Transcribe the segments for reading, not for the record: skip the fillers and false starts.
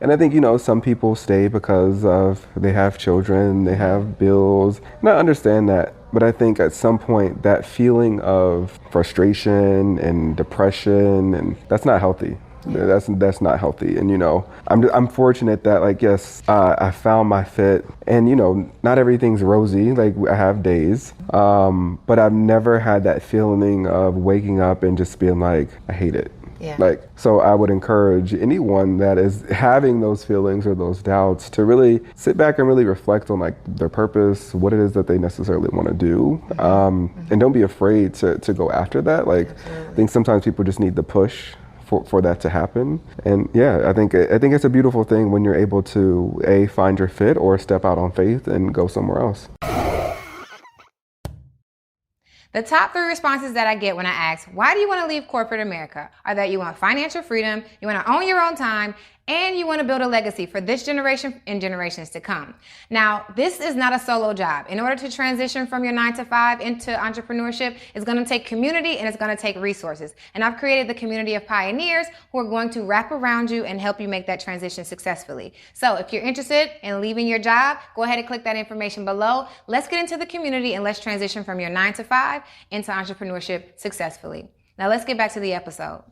And I think, some people stay because of they have children, they have bills. And I understand that. But I think at some point that feeling of frustration and depression, and that's not healthy. That's not healthy. And I'm fortunate that yes, I found my fit, and not everything's rosy. Like, I have days, but I've never had that feeling of waking up and just being like, I hate it. Yeah. So I would encourage anyone that is having those feelings or those doubts to really sit back and really reflect on their purpose, what it is that they necessarily want to do, and don't be afraid to go after that. I think sometimes people just need the push for that to happen. And yeah, I think it's a beautiful thing when you're able to find your fit or step out on faith and go somewhere else. The top 3 responses that I get when I ask, why do you want to leave corporate America, are that you want financial freedom, you want to own your own time, and you want to build a legacy for this generation and generations to come. Now, this is not a solo job. In order to transition from your 9-to-5 into entrepreneurship, it's going to take community and it's going to take resources. And I've created the community of pioneers who are going to wrap around you and help you make that transition successfully. So if you're interested in leaving your job, go ahead and click that information below. Let's get into the community and let's transition from your 9-to-5 into entrepreneurship successfully. Now let's get back to the episode.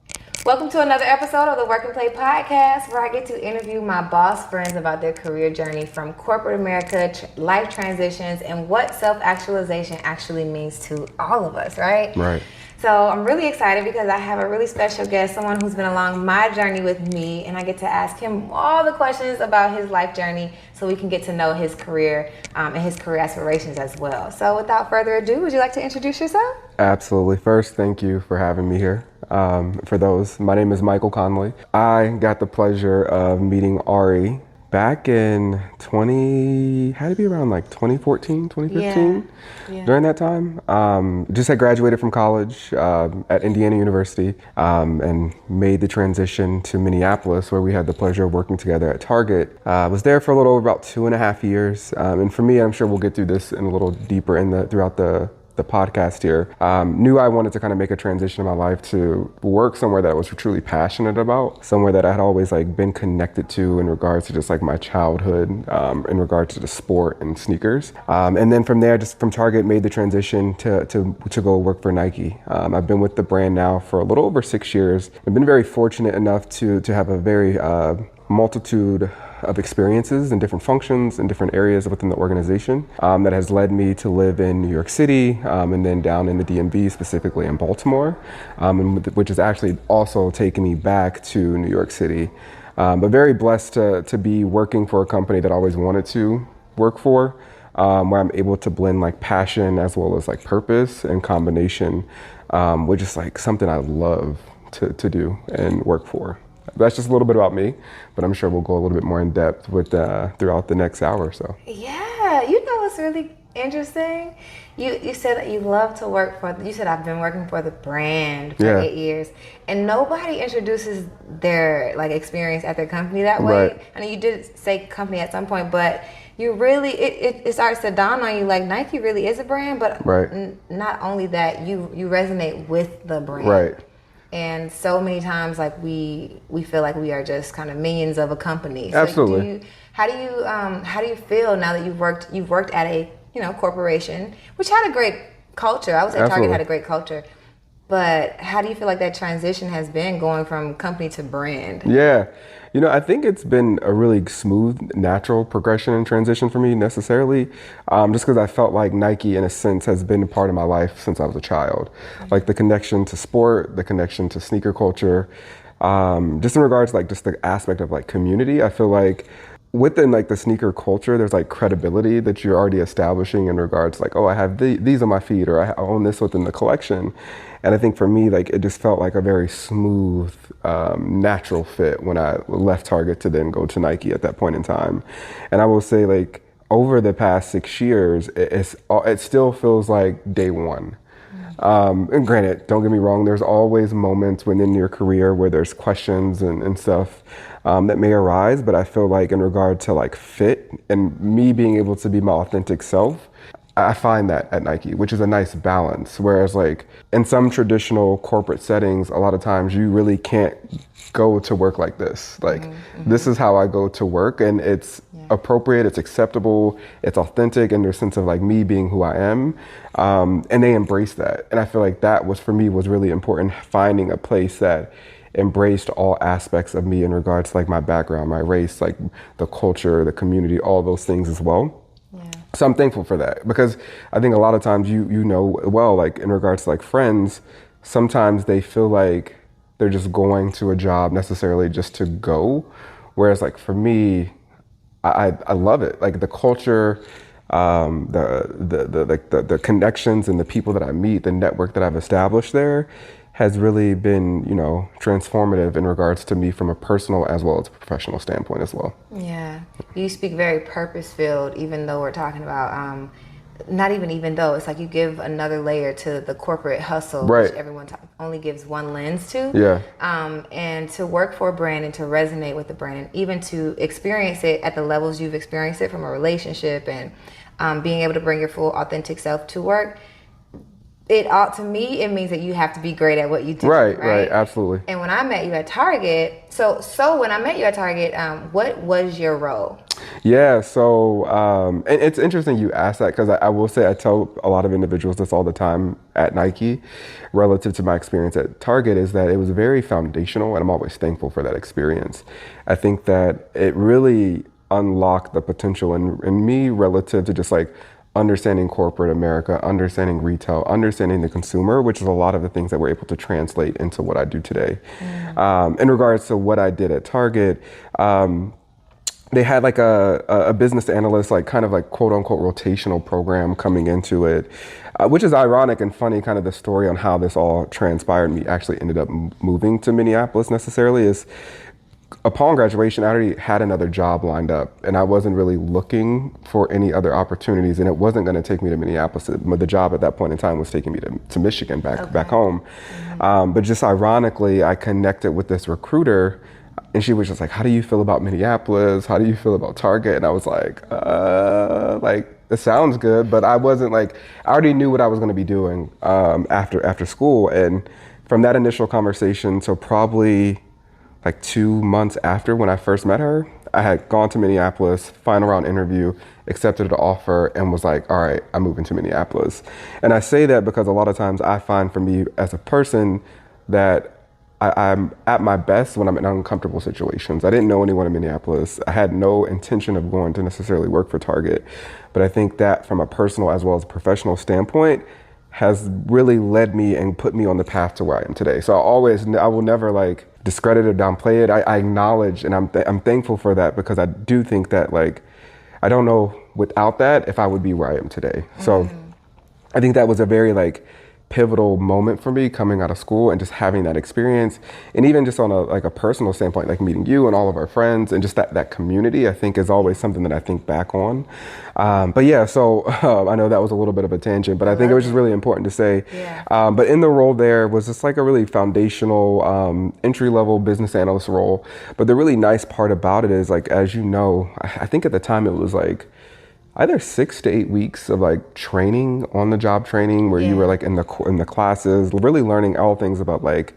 Welcome to another episode of the Work and Play podcast, where I get to interview my boss friends about their career journey from corporate America, life transitions, and what self-actualization actually means to all of us, right? Right. So I'm really excited because I have a really special guest, someone who's been along my journey with me, and I get to ask him all the questions about his life journey so we can get to know his career and his career aspirations as well. So without further ado, would you like to introduce yourself? Absolutely. First, thank you for having me here. For those, my name is Michael Conley. I got the pleasure of meeting Ari back in had to be around 2014, 2015, during that time. Just had graduated from college at Indiana University and made the transition to Minneapolis, where we had the pleasure of working together at Target. Was there for a little over about 2.5 years. And for me, I'm sure we'll get through this in a little deeper throughout the podcast here. Knew I wanted to kind of make a transition in my life to work somewhere that I was truly passionate about, somewhere that I had always been connected to in regards to just my childhood, in regards to the sport and sneakers. And then from there, just from Target, made the transition to go work for Nike. I've been with the brand now for a little over 6 years. I've been very fortunate enough to have a very multitude of experiences and different functions and different areas within the organization that has led me to live in New York City and then down in the DMV, specifically in Baltimore, which has actually also taken me back to New York City. But very blessed to be working for a company that I always wanted to work for, where I'm able to blend passion as well as purpose and combination, which is something I love to do and work for. That's just a little bit about me, but I'm sure we'll go a little bit more in depth with throughout the next hour or so. Yeah, what's really interesting? You said that you love to work you said I've been working for the brand for 8 years, and nobody introduces their experience at their company that way. Right. I know you did say company at some point, but you really, it starts to dawn on you Nike really is a brand, but not only that, you resonate with the brand. Right. And so many times, we feel like we are just kind of minions of a company. So Absolutely. how do you feel now that you've worked at a corporation, which had a great culture? I would say Target had a great culture, but how do you feel like that transition has been going from company to brand? Yeah. I think it's been a really smooth, natural progression and transition for me necessarily, just because I felt like Nike, in a sense, has been a part of my life since I was a child. The connection to sport, the connection to sneaker culture, just in regards to just the aspect of community. I feel like within the sneaker culture, there's credibility that you're already establishing in regards I have these on my feet, or I own this within the collection. And I think for me, it just felt like a very smooth, natural fit when I left Target to then go to Nike at that point in time. And I will say, over the past 6 years, it still feels like day one. And granted, don't get me wrong, there's always moments within your career where there's questions and stuff that may arise, but I feel in regard to fit and me being able to be my authentic self, I find that at Nike, which is a nice balance. Whereas like in some traditional corporate settings, a lot of times you really can't go to work like this. Like this is how I go to work, and it's appropriate, it's acceptable, it's authentic in the sense of like me being who I am. And they embrace that. And I feel like that was for me was really important, finding a place that embraced all aspects of me in regards to like my background, my race, like the culture, the community, all those things as well. So I'm thankful for that, because I think a lot of times you know well, like in regards to like friends, sometimes they feel like they're just going to a job necessarily just to go. Whereas like for me, I love it. Like the culture, the connections and the people that I meet, the network that I've established there has really been, you know, transformative in regards to me from a personal as well as a professional standpoint as well. Yeah, you speak very purpose-filled, even though we're talking about, not even though, it's like you give another layer to the corporate hustle, Right. which everyone only gives one lens to. Yeah. And to work for a brand and to resonate with the brand, and even to experience it at the levels you've experienced it from a relationship, and being able to bring your full authentic self to work. To me, it means that you have to be great at what you do. Right, absolutely. And when I met you at Target, so when I met you at Target, what was your role? Yeah, so and it's interesting you asked that, because I will say I tell a lot of individuals this all the time at Nike relative to my experience at Target, is that it was very foundational, and I'm always thankful for that experience. I think that it really unlocked the potential in me relative to just like understanding corporate America, understanding retail, understanding the consumer, which is a lot of the things that we're able to translate into what I do today. In regards to what I did at Target, they had like a business analyst, like kind of like quote unquote rotational program coming into it, which is ironic and funny. Kind of the story on how this all transpired. Me actually ended up moving to Minneapolis necessarily is upon graduation, I already had another job lined up, and I wasn't really looking for any other opportunities, and it wasn't going to take me to Minneapolis. The job at that point in time was taking me to Michigan, back home. But just ironically, I connected with this recruiter, and she was just like, "How do you feel about Minneapolis? How do you feel about Target?" And I was like, it sounds good, but I wasn't like, I already knew what I was going to be doing after school. And from that initial conversation, so probably like 2 months after when I first met her, I had gone to Minneapolis, final round interview, accepted the offer, and was like, all right, I'm moving to Minneapolis. And I say that because a lot of times I find for me as a person that I'm at my best when I'm in uncomfortable situations. I didn't know anyone in Minneapolis. I had no intention of going to necessarily work for Target. But I think that from a personal as well as professional standpoint has really led me and put me on the path to where I am today. So I will never like discredit or downplay it. I acknowledge, and I'm thankful for that, because I do think that like, I don't know without that if I would be where I am today. So I think that was a very like pivotal moment for me coming out of school and just having that experience. And even just on a personal standpoint, like meeting you and all of our friends and just that community, I think is always something that I think back on. But yeah, so I know that was a little bit of a tangent, but I think it was just really important to say. Yeah. But in the role there was just like a really foundational entry-level business analyst role. But the really nice part about it is, like, as you know, I think at the time it was like either 6 to 8 weeks of like training, on the job training, where you were like in the classes, really learning all things about like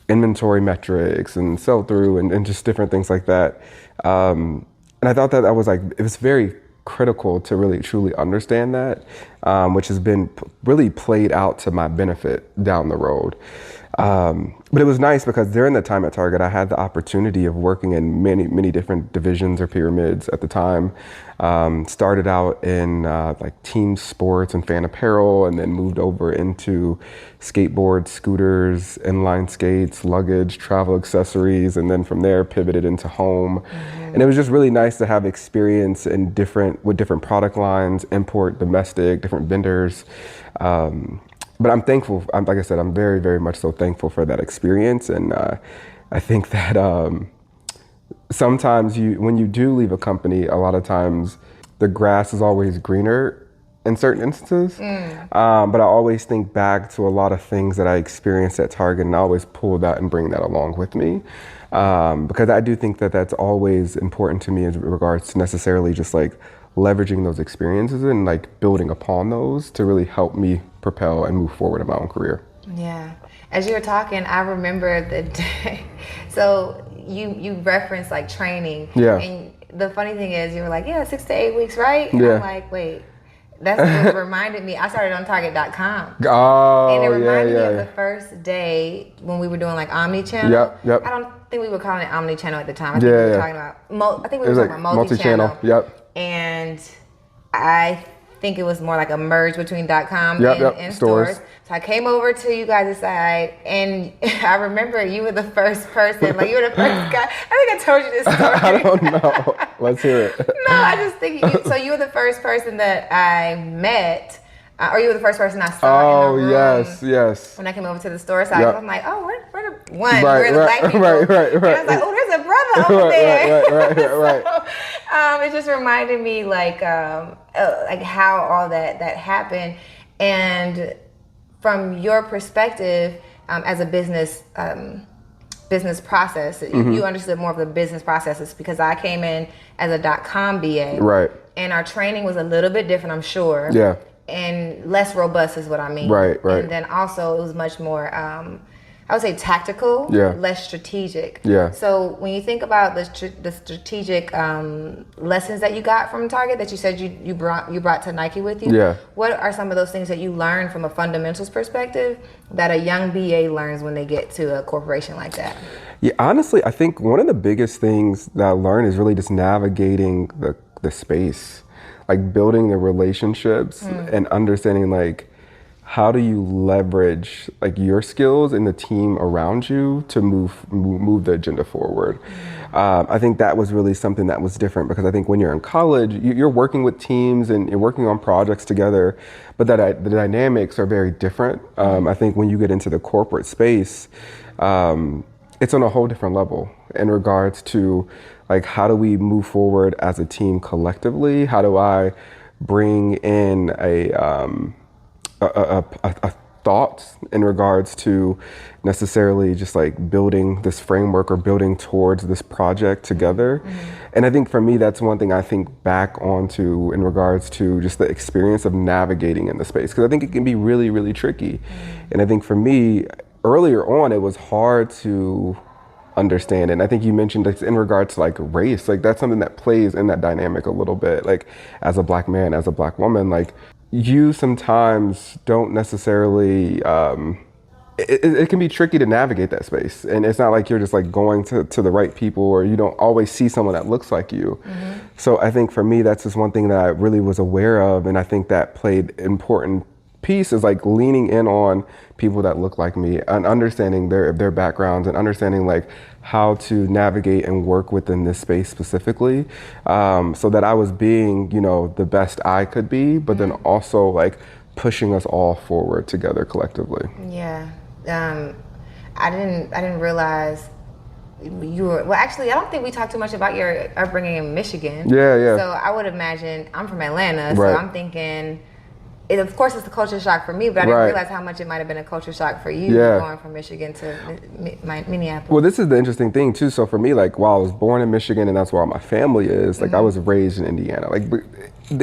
inventory metrics and sell through and just different things like that. And I thought that was like, it was very critical to really truly understand that, which has been really played out to my benefit down the road. But it was nice because during the time at Target, I had the opportunity of working in many different divisions or pyramids at the time. Started out in like team sports and fan apparel, and then moved over into skateboards, scooters, inline skates, luggage, travel accessories, and then from there pivoted into home. And it was just really nice to have experience with different product lines, import, domestic, different vendors. But I'm thankful. Like I said, I'm very, very much so thankful for that experience. And I think that sometimes when you do leave a company, a lot of times the grass is always greener in certain instances. But I always think back to a lot of things that I experienced at Target, and I always pull that and bring that along with me. Because I do think that that's always important to me in regards to necessarily just like leveraging those experiences and like building upon those to really help me propel and move forward in my own career. Yeah. As you were talking, I remember the day. So you referenced like training. Yeah. And the funny thing is, you were like, yeah, 6 to 8 weeks, right? And Yeah. I'm like, wait. That's what reminded me. I started on Target.com. Oh, and it reminded me of yeah. the first day when we were doing like omni-channel. Yep. I don't think we were calling it omni-channel at the time. I think we were talking about, I think we were talking about multi-channel. Yep. And I think it was more like a merge between .com and stores. So I came over to you guys' side, and I remember you were the first person, like you were the first guy. I think I told you this story. I don't know. Let's hear it. No, I just think so you were the first person that I met, or you were the first person I saw in the room. Yes. When I came over to the store side, Yep. I'm like, oh, we're the black people. Right. And I was like, oh, there's a brother over there. Right. So, it just reminded me like how all that happened, and from your perspective as a business process, you understood more of the business processes, because I came in as a .com BA, Right. and our training was a little bit different, I'm sure. Yeah. And less robust is what I mean. Right. And then also it was much more, I would say tactical, Yeah. less strategic. Yeah. So when you think about the strategic lessons that you got from Target that you said you brought to Nike with you, Yeah. what are some of those things that you learned from a fundamentals perspective that a young BA learns when they get to a corporation like that? Yeah, honestly, I think one of the biggest things that I learned is really just navigating the space, like building the relationships and understanding like how do you leverage like your skills and the team around you to move the agenda forward. I think that was really something that was different, because I think when you're in college, you're working with teams and you're working on projects together, but the dynamics are very different. I think when you get into the corporate space, it's on a whole different level in regards to like, how do we move forward as a team collectively? How do I bring in a thought in regards to necessarily just like building this framework or building towards this project together? And I think for me, that's one thing I think back onto in regards to just the experience of navigating in the space, because I think it can be really, really tricky. And I think for me, earlier on, it was hard to understand. And I think you mentioned like, in regards to like race, like that's something that plays in that dynamic a little bit. Like as a black man, as a black woman, like you sometimes don't necessarily, it can be tricky to navigate that space. And it's not like you're just like going to the right people, or you don't always see someone that looks like you. So I think for me, that's just one thing that I really was aware of. And I think that played important piece is like leaning in on people that look like me and understanding their backgrounds and understanding like how to navigate and work within this space specifically, so that I was being, the best I could be, but then also like pushing us all forward together collectively. Yeah. I didn't realize you were, well, actually, I don't think we talked too much about your upbringing in Michigan. Yeah. So I would imagine, I'm from Atlanta, Right. so I'm thinking, of course, it's a culture shock for me, but I didn't realize how much it might have been a culture shock for you going from Michigan to Minneapolis. Well, this is the interesting thing too. So for me, like while I was born in Michigan and that's where all my family is, like I was raised in Indiana. Like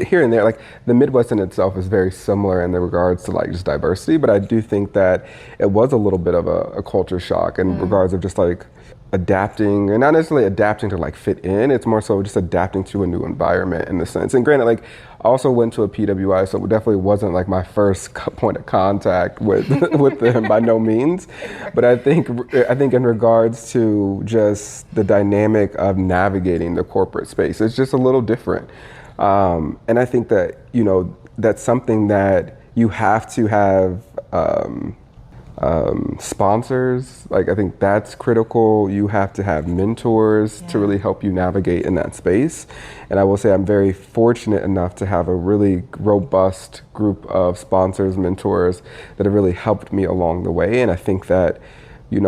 here and there, like the Midwest in itself is very similar in the regards to like just diversity, but I do think that it was a little bit of a culture shock in regards of just like adapting, and not necessarily adapting to like fit in. It's more so just adapting to a new environment in the sense. And granted, like I also went to a PWI, so it definitely wasn't like my first point of contact with with them by no means. But I think in regards to just the dynamic of navigating the corporate space, it's just a little different. And I think that that's something that you have to have. Sponsors, like I think that's critical. You have to have mentors to really help you navigate in that space. And I will say I'm very fortunate enough to have a really robust group of sponsors, mentors that have really helped me along the way. And I think that, you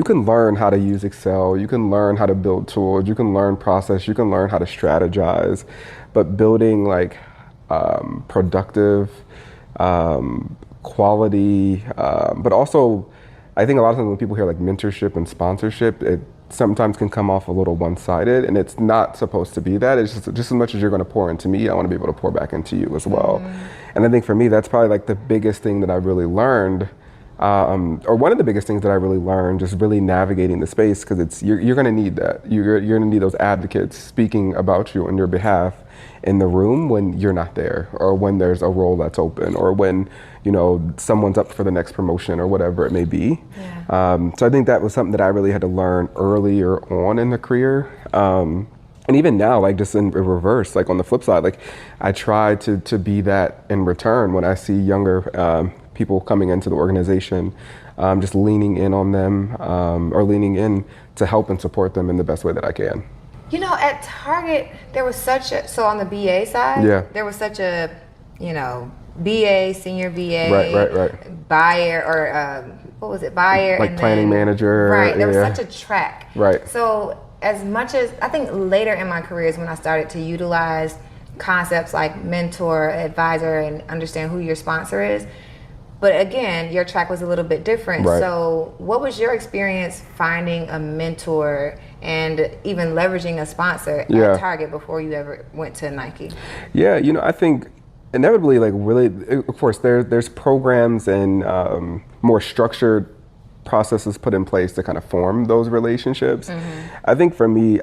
can learn how to use Excel, you can learn how to build tools, you can learn process, you can learn how to strategize, but building like productive, quality, but also I think a lot of times when people hear like mentorship and sponsorship, sometimes can come off a little one-sided, and it's not supposed to be that. It's just as much as you're going to pour into me, I want to be able to pour back into you as well. And I think for me, that's probably like the biggest thing that I really learned, or one of the biggest things that I really learned, just really navigating the space, because it's you're going to need that. You're going to need those advocates speaking about you on your behalf in the room when you're not there, or when there's a role that's open, or when someone's up for the next promotion or whatever it may be. So I think that was something that I really had to learn earlier on in the career. And even now, like just in reverse, like on the flip side, like I try to be that in return when I see younger people coming into the organization, just leaning in on them, or leaning in to help and support them in the best way that I can. At Target, there was so on the BA side, there was such a, BA, senior BA, right. buyer, or what was it, buyer, like and planning manager. Right, there was such a track. Right. So as much as, I think later in my career is when I started to utilize concepts like mentor, advisor, and understand who your sponsor is. But again, your track was a little bit different. Right. So what was your experience finding a mentor and even leveraging a sponsor at Target before you ever went to Nike? Yeah, I think inevitably, like really, of course, there's programs and more structured processes put in place to kind of form those relationships. I think for me,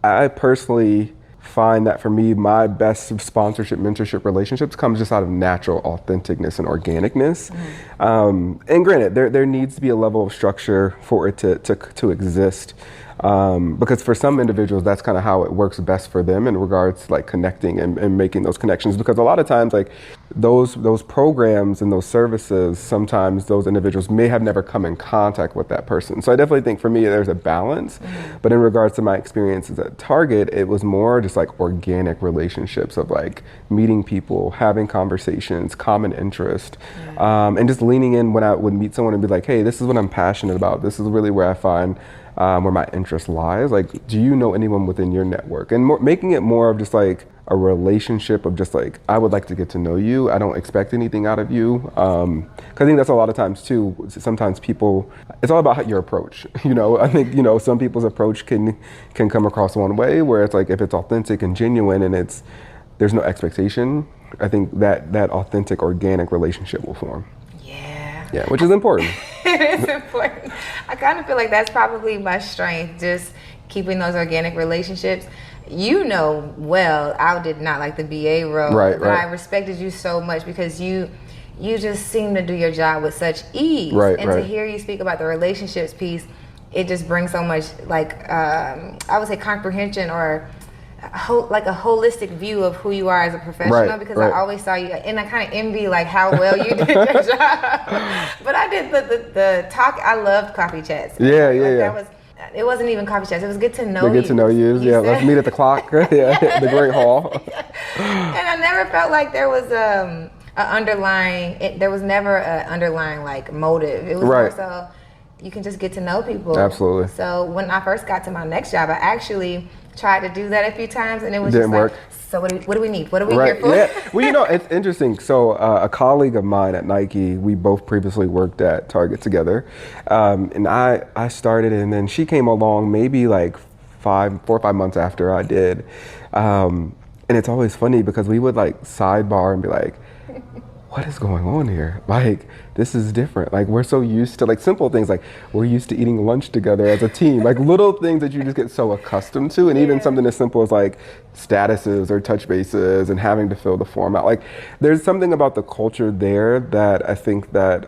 I personally find that for me, my best sponsorship, mentorship relationships comes just out of natural authenticness and organicness. And granted, there needs to be a level of structure for it to exist. Because for some individuals, that's kind of how it works best for them in regards to like connecting and making those connections. Because a lot of times, like those programs and those services, sometimes those individuals may have never come in contact with that person. So I definitely think for me, there's a balance. But in regards to my experiences at Target, it was more just like organic relationships of like meeting people, having conversations, common interest, and just leaning in when I would meet someone and be like, hey, this is what I'm passionate about. This is really where I find where my interest lies. Like, do you know anyone within your network? And making it more of just like a relationship of just like, I would like to get to know you. I don't expect anything out of you. 'Cause I think that's a lot of times too. Sometimes people, it's all about your approach. I think, some people's approach can come across one way, where it's like, if it's authentic and genuine and there's no expectation, I think that authentic, organic relationship will form. Yeah, which is important. It is important. I kind of feel like that's probably my strength, just keeping those organic relationships. Well, I did not like the BA role, but I respected you so much because you just seem to do your job with such ease. To hear you speak about the relationships piece, it just brings so much, like, I would say comprehension, or like a holistic view of who you are as a professional, because I always saw you, and I kind of envy like how well you did your job. But I did the talk. I loved coffee chats. It wasn't even coffee chats. It was get to know you. Get to know you. Let's meet at the clock. The Great Hall. And I never felt like there was there was never an underlying like motive. It was more so you can just get to know people. Absolutely. So when I first got to my next job, I actually tried to do that a few times, and it was Didn't just work. like, so what do we need? What are we here for? Yeah. Well, it's interesting. So a colleague of mine at Nike, we both previously worked at Target together, and I started, and then she came along maybe like 4 or 5 months after I did, and it's always funny because we would like sidebar and be like, what is going on here? Like, this is different. Like, we're so used to like simple things, like we're used to eating lunch together as a team, like little things that you just get so accustomed to. And even something as simple as like statuses or touch bases and having to fill the form out. Like, there's something about the culture there that I think that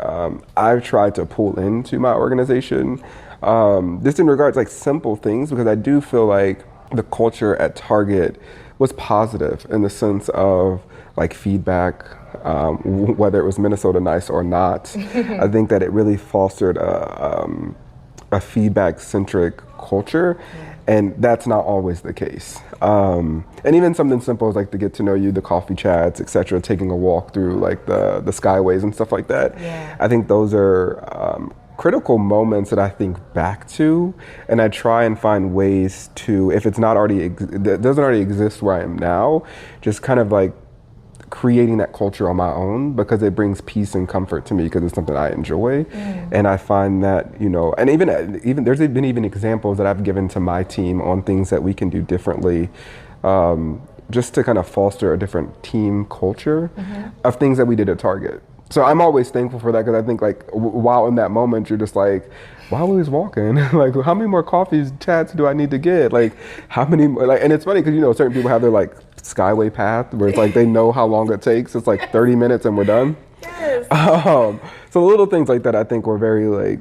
I've tried to pull into my organization, just in regards like simple things, because I do feel like the culture at Target was positive in the sense of like feedback, whether it was Minnesota nice or not. I think that it really fostered a feedback-centric culture, and that's not always the case. And even something simple as like to get to know you, the coffee chats, etc., taking a walk through like the skyways and stuff like that. I think those are critical moments that I think back to, and I try and find ways to, if it's not already that doesn't already exist where I am now, just kind of like creating that culture on my own because it brings peace and comfort to me because it's something I enjoy. And I find that, and even there's been even examples that I've given to my team on things that we can do differently, just to kind of foster a different team culture of things that we did at Target. So I'm always thankful for that because I think like while in that moment you're just like, while we was walking, like how many more coffees, chats do I need to get? Like how many more, like, and it's funny because certain people have their like Skyway path where it's like they know how long it takes. It's like 30 minutes and we're done. Yes. So little things like that I think were very like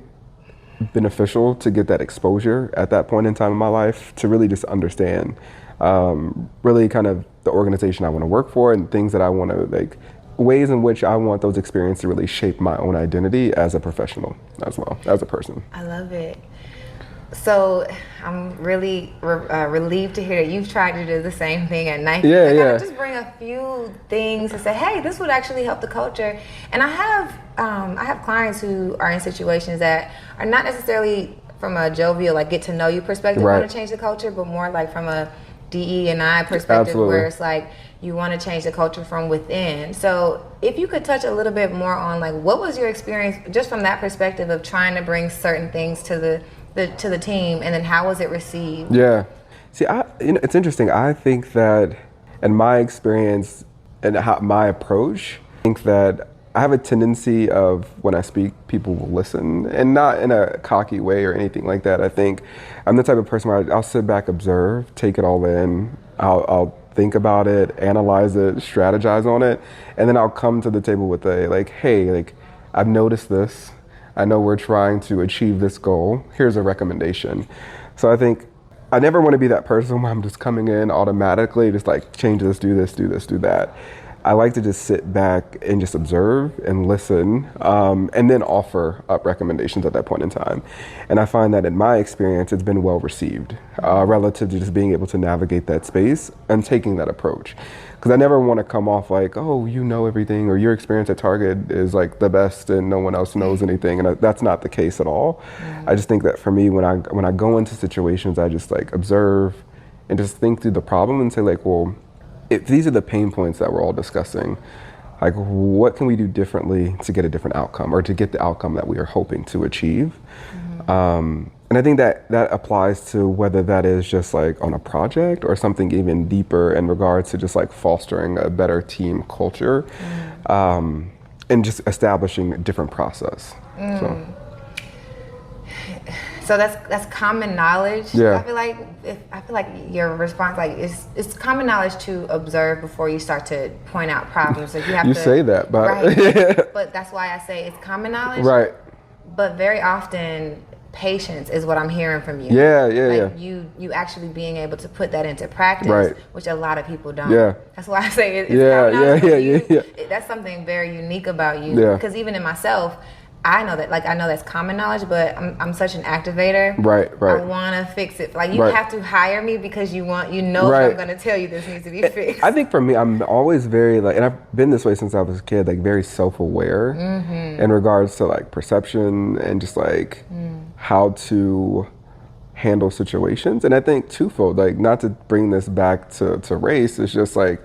beneficial to get that exposure at that point in time in my life to really just understand really kind of the organization I want to work for and things that I want to like, ways in which I want those experiences to really shape my own identity as a professional as well, as a person. I love it. So I'm really relieved to hear that you've tried to do the same thing at Nike. Yeah. Just bring a few things to say, hey, this would actually help the culture. And I have clients who are in situations that are not necessarily from a jovial, like get to know you perspective, want to change the culture, but more like from a DE&I perspective, where it's like you want to change the culture from within. So if you could touch a little bit more on like what was your experience just from that perspective of trying to bring certain things to the team, and then how was it received? Yeah. See, it's interesting. I think that in my experience and my approach, I think that I have a tendency of when I speak, people will listen, and not in a cocky way or anything like that. I think I'm the type of person where I'll sit back, observe, take it all in. I'll think about it, analyze it, strategize on it, and then I'll come to the table with a like, hey, like I've noticed this. I know we're trying to achieve this goal. Here's a recommendation. So I think I never want to be that person where I'm just coming in automatically, just like change this, do this, do this, do that. I like to just sit back and just observe and listen, and then offer up recommendations at that point in time. And I find that in my experience, it's been well received relative to just being able to navigate that space and taking that approach. Because I never want to come off like, oh, you know everything, or your experience at Target is like the best and no one else knows anything. And that's not the case at all. I just think that for me, when I go into situations, I just like observe and just think through the problem and say like, well, if these are the pain points that we're all discussing, like what can we do differently to get a different outcome or to get the outcome that we are hoping to achieve? And I think that applies to whether that is just like on a project or something even deeper in regards to just like fostering a better team culture and just establishing a different process. So that's common knowledge. Yeah. I feel like your response, like it's common knowledge to observe before you start to point out problems. So you have to say that, but right. But that's why I say it's common knowledge. Right. But very often patience is what I'm hearing from you. Yeah. You actually being able to put that into practice, right, which a lot of people don't. Yeah. That's why I say it's common knowledge. Yeah. That's something very unique about you. Yeah. Because even in myself, I know that's common knowledge, but I'm such an activator. Right. I want to fix it. Like you have to hire me because you know I'm going to tell you this needs to be fixed. I think for me, I'm always very like, and I've been this way since I was a kid, like very self-aware in regards to like perception and just like how to handle situations. And I think twofold, like not to bring this back to race, it's just like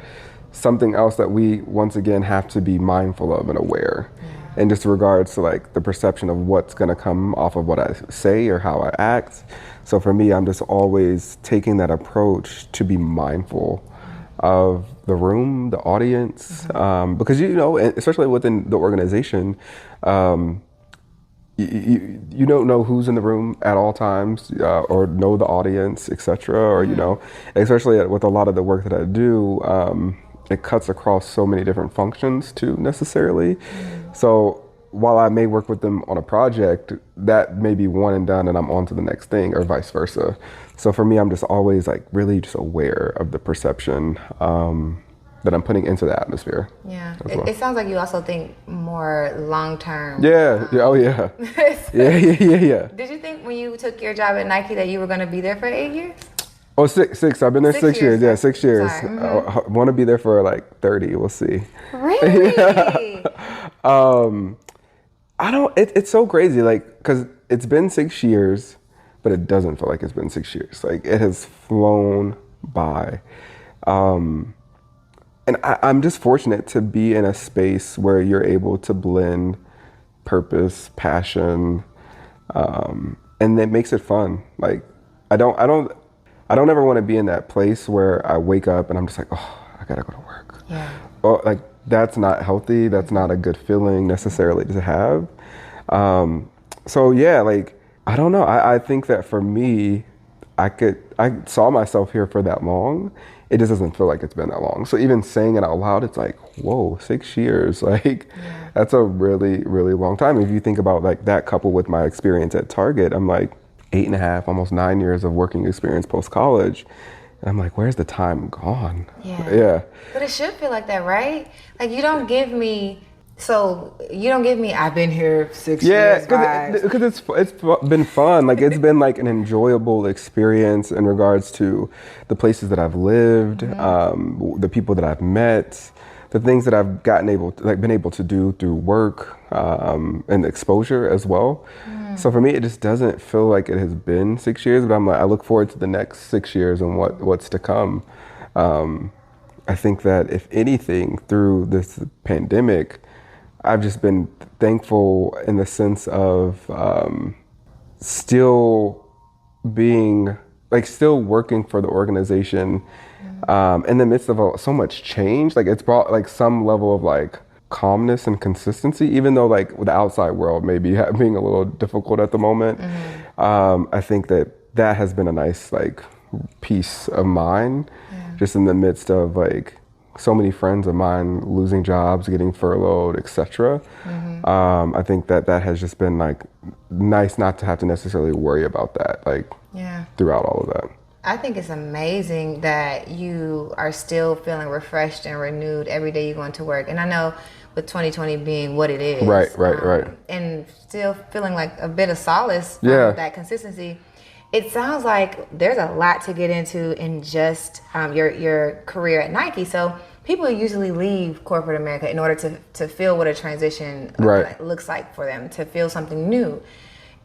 something else that we once again have to be mindful of and aware. And just in regards to like the perception of what's going to come off of what I say or how I act. So for me, I'm just always taking that approach to be mindful of the room, the audience, because especially within the organization, you don't know who's in the room at all times, or know the audience, etc. Or especially with a lot of the work that I do. It cuts across so many different functions too, necessarily. So while I may work with them on a project, that may be one and done and I'm on to the next thing, or vice versa. So for me, I'm just always like really just aware of the perception that I'm putting into the atmosphere. Yeah. It sounds like you also think more long-term. Yeah. Oh, yeah. Yeah. Did you think when you took your job at Nike that you were going to be there for 8 years? Oh, six. I've been there 6 years. Yeah, 6 years. I want to be there for like 30. We'll see. Really? It's so crazy, like, because it's been 6 years, but it doesn't feel like it's been 6 years. Like, it has flown by. and I'm just fortunate to be in a space where you're able to blend purpose, passion, and it makes it fun. Like I don't ever want to be in that place where I wake up and I'm just like, oh, I gotta go to work. Yeah. Or like that's not healthy. That's not a good feeling necessarily to have. So yeah, like I don't know. I think that for me, I saw myself here for that long. It just doesn't feel like it's been that long. So even saying it out loud, it's like, whoa, 6 years. Like that's a really, really long time. If you think about like that coupled with my experience at Target, I'm like 8.5, almost 9 years of working experience post-college. And I'm like, where's the time gone? Yeah. But it should feel like that, right? Like you don't give me, I've been here 6 years. Yeah, because it's been fun. Like it's been like an enjoyable experience in regards to the places that I've lived, the people that I've met, the things that I've been able to do through work and exposure as well. So for me, it just doesn't feel like it has been 6 years, but I'm like, I look forward to the next 6 years and what's to come. I think that if anything, through this pandemic, I've just been thankful in the sense of still working for the organization in the midst of so much change. Like it's brought like some level of like calmness and consistency, even though like the outside world may be being a little difficult at the moment. I think that has been a nice like peace of mind, just in the midst of like so many friends of mine losing jobs, getting furloughed, etc. I think that has just been like nice not to have to necessarily worry about that like throughout all of that. I think it's amazing that you are still feeling refreshed and renewed every day you go into work. And I know with 2020 being what it is. Right. And still feeling like a bit of solace from that consistency. It sounds like there's a lot to get into in just your career at Nike. So people usually leave corporate America in order to feel what a transition looks like for them, to feel something new.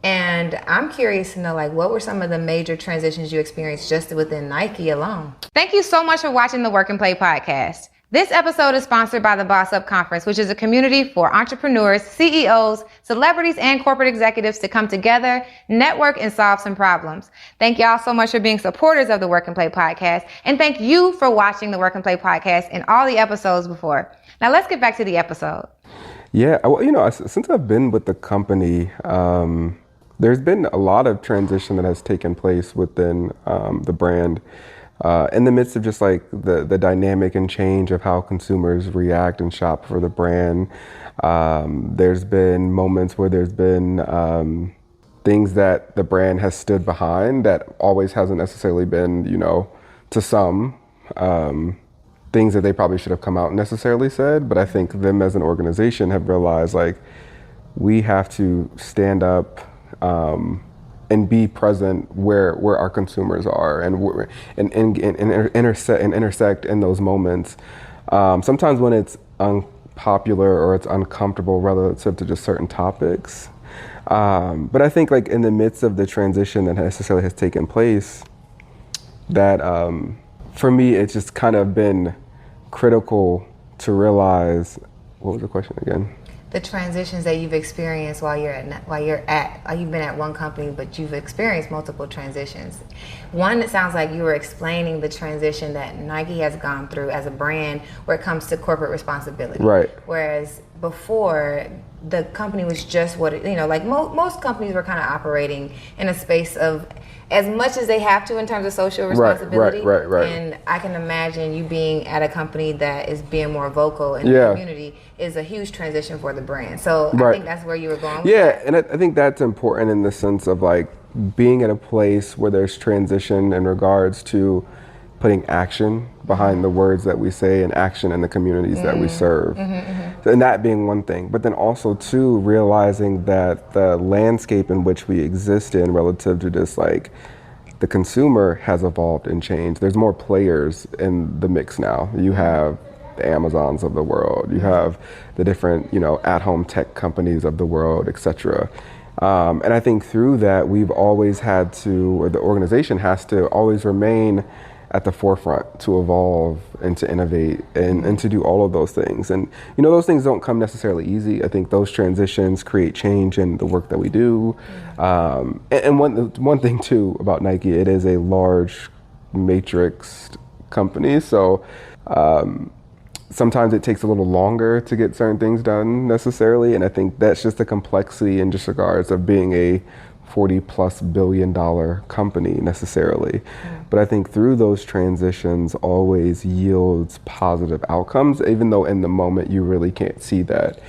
And I'm curious to know, like, what were some of the major transitions you experienced just within Nike alone? Thank you so much for watching the Work and Play podcast. This episode is sponsored by the Boss Up Conference, which is a community for entrepreneurs, CEOs, celebrities, and corporate executives to come together, network, and solve some problems. Thank y'all so much for being supporters of the Work and Play podcast. And thank you for watching the Work and Play podcast and all the episodes before. Now let's get back to the episode. Yeah, well, since I've been with the company, there's been a lot of transition that has taken place within the brand. In the midst of just like the dynamic and change of how consumers react and shop for the brand, there's been moments where there's been things that the brand has stood behind that always hasn't necessarily been, to some, things that they probably should have come out and necessarily said. But I think them as an organization have realized like we have to stand up and be present where our consumers are and intersect in those moments. Sometimes when it's unpopular or it's uncomfortable relative to just certain topics. But I think like in the midst of the transition that necessarily has taken place, that for me, it's just kind of been critical to realize, what was the question again? The transitions that you've experienced while you've been at one company, but you've experienced multiple transitions. One, it sounds like you were explaining the transition that Nike has gone through as a brand where it comes to corporate responsibility. Right. Whereas before, the company was just most companies were kind of operating in a space of as much as they have to in terms of social responsibility. Right. And I can imagine you being at a company that is being more vocal in the community is a huge transition for the brand. So I think that's where you were going with that. And I think that's important in the sense of like being at a place where there's transition in regards to putting action behind the words that we say and action in the communities that we serve. And that being one thing. But then also too, realizing that the landscape in which we exist in relative to just like the consumer has evolved and changed. There's more players in the mix now. You have the Amazons of the world. You have the different, at-home tech companies of the world, et cetera. And I think through that, we've always had to, or the organization has to always remain at the forefront to evolve and to innovate and to do all of those things. And, you know, those things don't come necessarily easy. I think those transitions create change in the work that we do. And one thing too about Nike, it is a large matrix company. So sometimes it takes a little longer to get certain things done necessarily. And I think that's just the complexity in just regards of being a $40+ billion company necessarily. But I think through those transitions always yields positive outcomes, even though in the moment you really can't see that.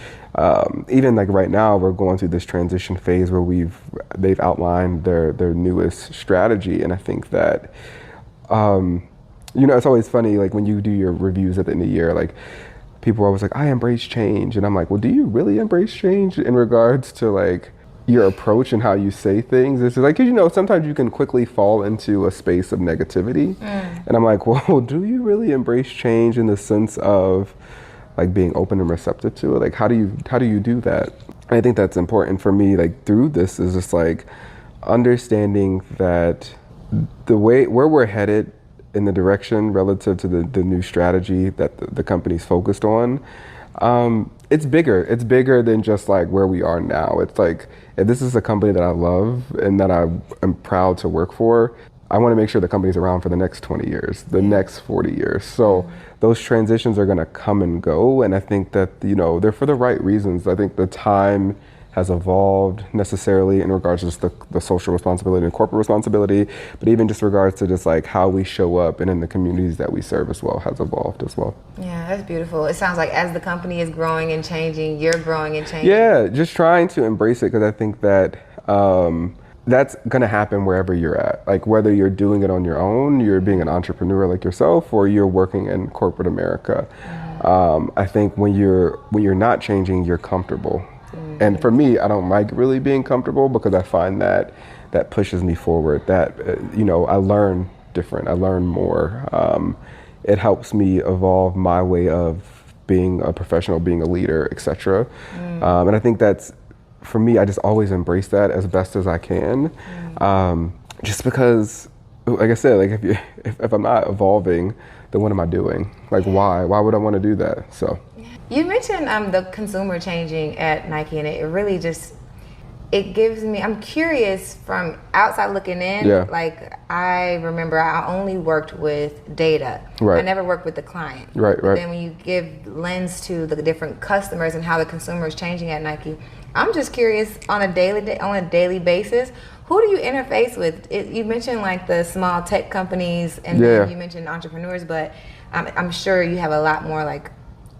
Even like right now, we're going through this transition phase where they've outlined their newest strategy. And I think that, you know, it's always funny, like when you do your reviews at the end of the year, like people are always like, I embrace change. And I'm like, well, do you really embrace change in regards to like your approach and how you say things? It's like, 'cause, you know, sometimes you can quickly fall into a space of negativity. And I'm like, well, do you really embrace change in the sense of like being open and receptive to it? Like, how do you do that? And I think that's important for me, like through this is just like understanding that where we're headed in the direction relative to the new strategy that the company's focused on, it's bigger. It's bigger than just like where we are now. It's like, if this is a company that I love and that I am proud to work for, I want to make sure the company's around for the next 20 years, the next 40 years. So those transitions are going to come and go. And I think that, you know, they're for the right reasons. I think the time has evolved necessarily in regards to just the social responsibility and corporate responsibility, but even just regards to just like how we show up and in the communities that we serve as well has evolved as well. Yeah, that's beautiful. It sounds like as the company is growing and changing, you're growing and changing. Yeah, just trying to embrace it, because I think that that's going to happen wherever you're at. Like whether you're doing it on your own, you're being an entrepreneur like yourself, or you're working in corporate America. I think when you're not changing, you're comfortable. And for me, I don't like really being comfortable, because I find that pushes me forward. That, you know, I learn different. I learn more. It helps me evolve my way of being a professional, being a leader, etc. And I think that's, for me, I just always embrace that as best as I can. Just because, like I said, like if I'm not evolving, then what am I doing? Like why? Why would I want to do that? So. You mentioned the consumer changing at Nike, and it really just, it gives me, I'm curious from outside looking in. Yeah. Like I remember I only worked with data. Right. I never worked with the client. Right. But then when you give lens to the different customers and how the consumer is changing at Nike, I'm just curious on a daily basis, who do you interface with? You mentioned like the small tech companies, and then you mentioned entrepreneurs, but I'm sure you have a lot more like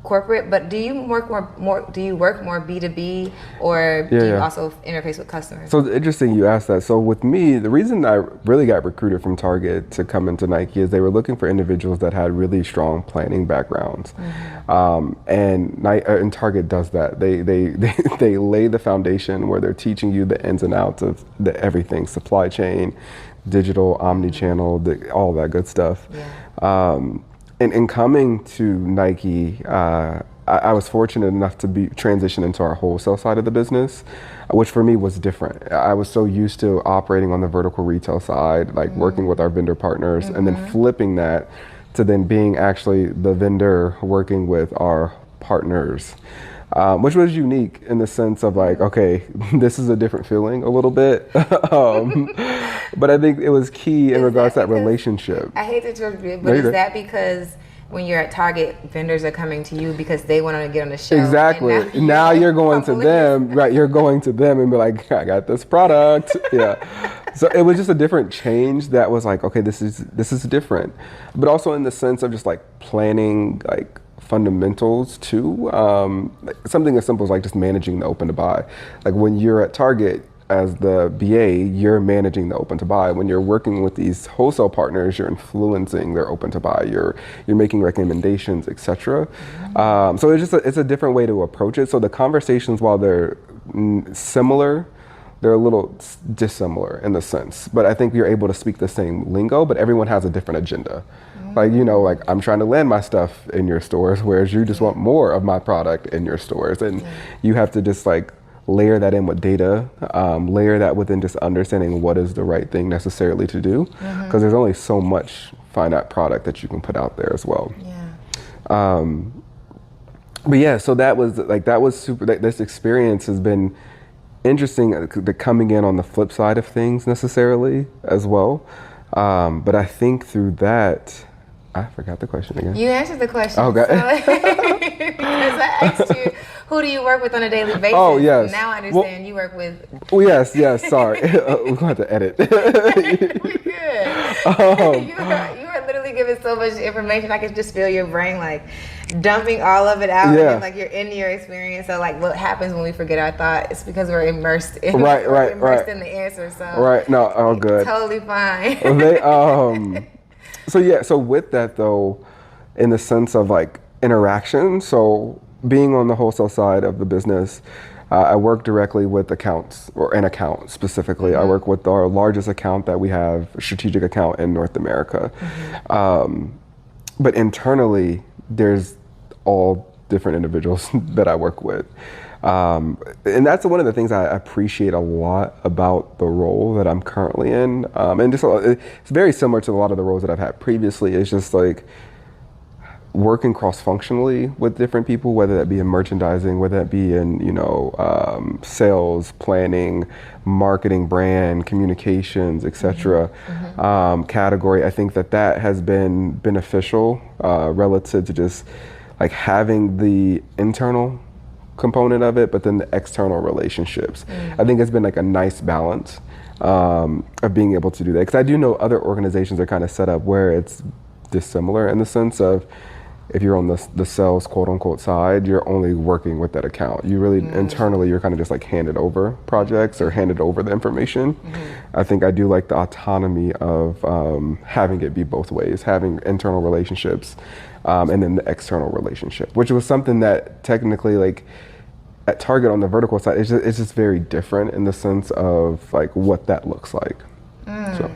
corporate. But do you work more B2B, or do you also interface with customers? So it's interesting you asked that. So with me, the reason I really got recruited from Target to come into Nike is they were looking for individuals that had really strong planning backgrounds. And Target does that. They lay the foundation where they're teaching you the ins and outs of everything, supply chain, digital, omni-channel, all that good stuff. And in coming to Nike, I was fortunate enough to be transitioned into our wholesale side of the business, which for me was different. I was so used to operating on the vertical retail side, like working with our vendor partners, and then flipping that to then being actually the vendor working with our partners. Which was unique in the sense of like, okay, this is a different feeling a little bit. But I think it was key in regards to that relationship. I hate to interrupt you, but is that because when you're at Target, vendors are coming to you because they want to get on the show? Exactly. Now you're going to them, right? You're going to them and be like, I got this product. So it was just a different change that was like, okay, this is different. But also in the sense of just like planning, like fundamentals too. Something as simple as like just managing the open to buy. Like when you're at Target as the BA, you're managing the open to buy. When you're working with these wholesale partners, you're influencing their open to buy. You're making recommendations, etc. So it's a different way to approach it. So the conversations, while they're similar, they're a little dissimilar in the sense. But I think you're able to speak the same lingo, but everyone has a different agenda. Like, you know, like I'm trying to land my stuff in your stores, whereas you just want more of my product in your stores. And you have to just like layer that in with data, layer that within just understanding what is the right thing necessarily to do, because there's only so much finite product that you can put out there as well. Yeah. But yeah, so that was super. This experience has been interesting, coming in on the flip side of things necessarily as well. But I think through that, I forgot the question again. You answered the question. Oh, God. Because I asked you, who do you work with on a daily basis? Oh, yes. Now I understand you work with. Oh, yes, sorry. We're going to have to edit. We're good. You are literally giving so much information. I could just feel your brain like dumping all of it out. And then, like, you're in your experience. So, like, what happens when we forget our thought? It's because we're immersed in in the answer. So no, all good. Totally fine. So with that though, in the sense of like interaction, so being on the wholesale side of the business, I work directly with accounts, or an account specifically. I work with our largest account that we have, a strategic account in North America. But internally, there's all different individuals that I work with. And that's one of the things I appreciate a lot about the role that I'm currently in. And just it's very similar to a lot of the roles that I've had previously. It's just like working cross-functionally with different people, whether that be in merchandising, whether that be in, sales, planning, marketing, brand, communications, etc. Category. I think that has been beneficial relative to just like having the internal component of it, but then the external relationships. I think it's been like a nice balance of being able to do that, because I do know other organizations are kind of set up where it's dissimilar in the sense of, if you're on the sales quote unquote side, you're only working with that account. You really internally, you're kind of just like handed over projects or handed over the information. I think I do like the autonomy of having it be both ways, having internal relationships and then the external relationship, which was something that technically, like at Target on the vertical side, it's just very different in the sense of like what that looks like. So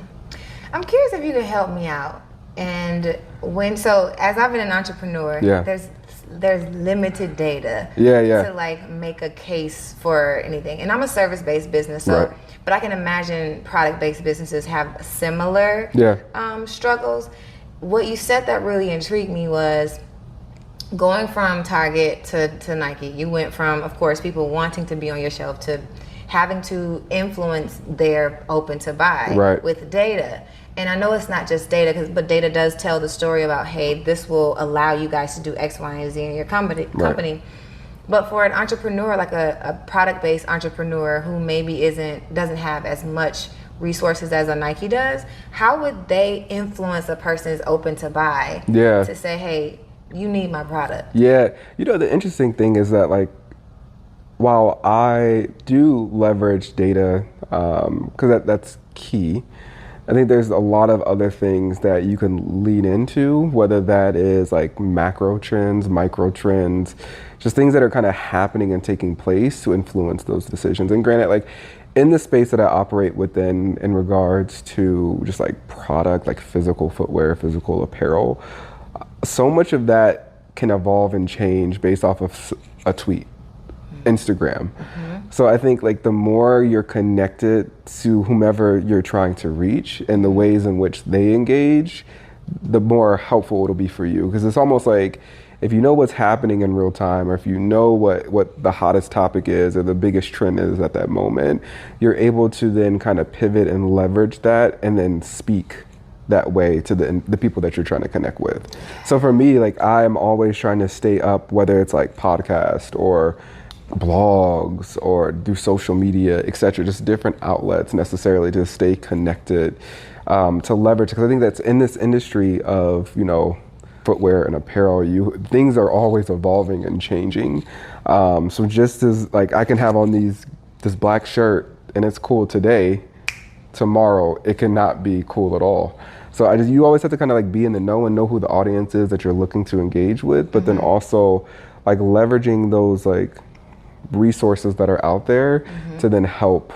I'm curious if you could help me out. And as I've been an entrepreneur, there's limited data to like make a case for anything. And I'm a service-based business, but I can imagine product-based businesses have similar struggles. What you said that really intrigued me was going from Target to Nike. You went from, of course, people wanting to be on your shelf to having to influence their open to buy with data. And I know it's not just data, but data does tell the story about, hey, this will allow you guys to do X, Y, and Z in your company. But for an entrepreneur, like a product-based entrepreneur who maybe doesn't have as much resources as a Nike does, how would they influence a person's open to buy to say, hey, you need my product? The interesting thing is that, like, while I do leverage data, because that's key, I think there's a lot of other things that you can lean into, whether that is like macro trends, micro trends, just things that are kind of happening and taking place to influence those decisions. And granted, like in the space that I operate within in regards to just like product, like physical footwear, physical apparel, so much of that can evolve and change based off of a tweet, Instagram. So I think like the more you're connected to whomever you're trying to reach and the ways in which they engage, the more helpful it'll be for you. Because it's almost like if you know what's happening in real time, or if you know what the hottest topic is or the biggest trend is at that moment, you're able to then kind of pivot and leverage that and then speak that way to the people that you're trying to connect with. So for me, like I'm always trying to stay up, whether it's like podcast or blogs or do social media, etc., just different outlets necessarily to stay connected, to leverage, because I think that's in this industry of footwear and apparel, things are always evolving and changing. So just as like I can have on this black shirt and it's cool today, tomorrow it cannot be cool at all. So you always have to kind of like be in the know and know who the audience is that you're looking to engage with, but then also like leveraging those like resources that are out there to then help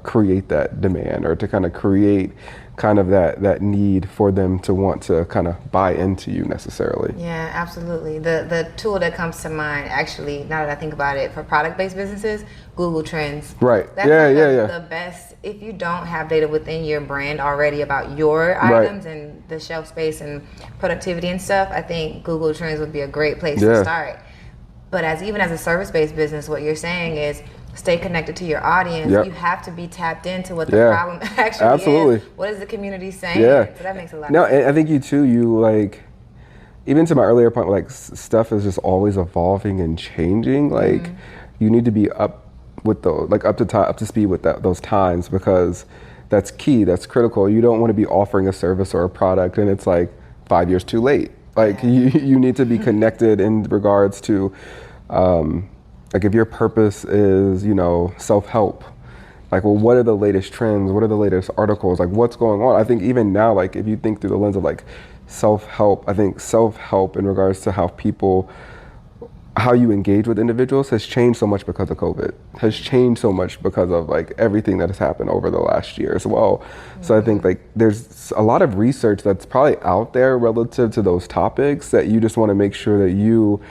create that demand, or to kind of create kind of that need for them to want to kind of buy into you necessarily. Yeah, absolutely. The tool that comes to mind, actually, now that I think about it, for product-based businesses, Google Trends. Right. That's the best. If you don't have data within your brand already about your items and the shelf space and productivity and stuff, I think Google Trends would be a great place to start. But even as a service-based business, what you're saying is stay connected to your audience. You have to be tapped into what the problem actually is. What is the community saying? So that makes a lot of sense. No, and I think you like, even to my earlier point, like stuff is just always evolving and changing. Like you need to be up with up to speed with those times, because that's key. That's critical. You don't want to be offering a service or a product and it's like 5 years too late. Like you need to be connected in regards to, like if your purpose is, self-help, like, well, what are the latest trends? What are the latest articles? Like, what's going on? I think even now, like, if you think through the lens of like self-help, I think self-help in regards to how you engage with individuals has changed so much because of COVID, has changed so much because of like everything that has happened over the last year as well. So I think like there's a lot of research that's probably out there relative to those topics that you just want to make sure that you,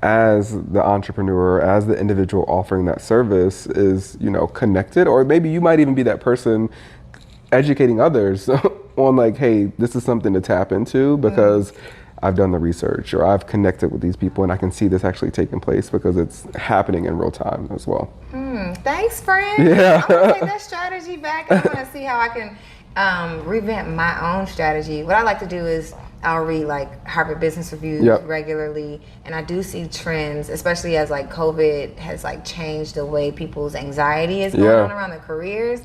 as the entrepreneur, as the individual offering that service, is, connected. Or maybe you might even be that person educating others on like, hey, this is something to tap into because I've done the research, or I've connected with these people and I can see this actually taking place because it's happening in real time as well. Thanks, friend. Yeah. I'm gonna take that strategy back. I want to see how I can revamp my own strategy. What I like to do is I'll read like Harvard Business Review regularly, and I do see trends, especially as like COVID has like changed the way people's anxiety is going on around their careers.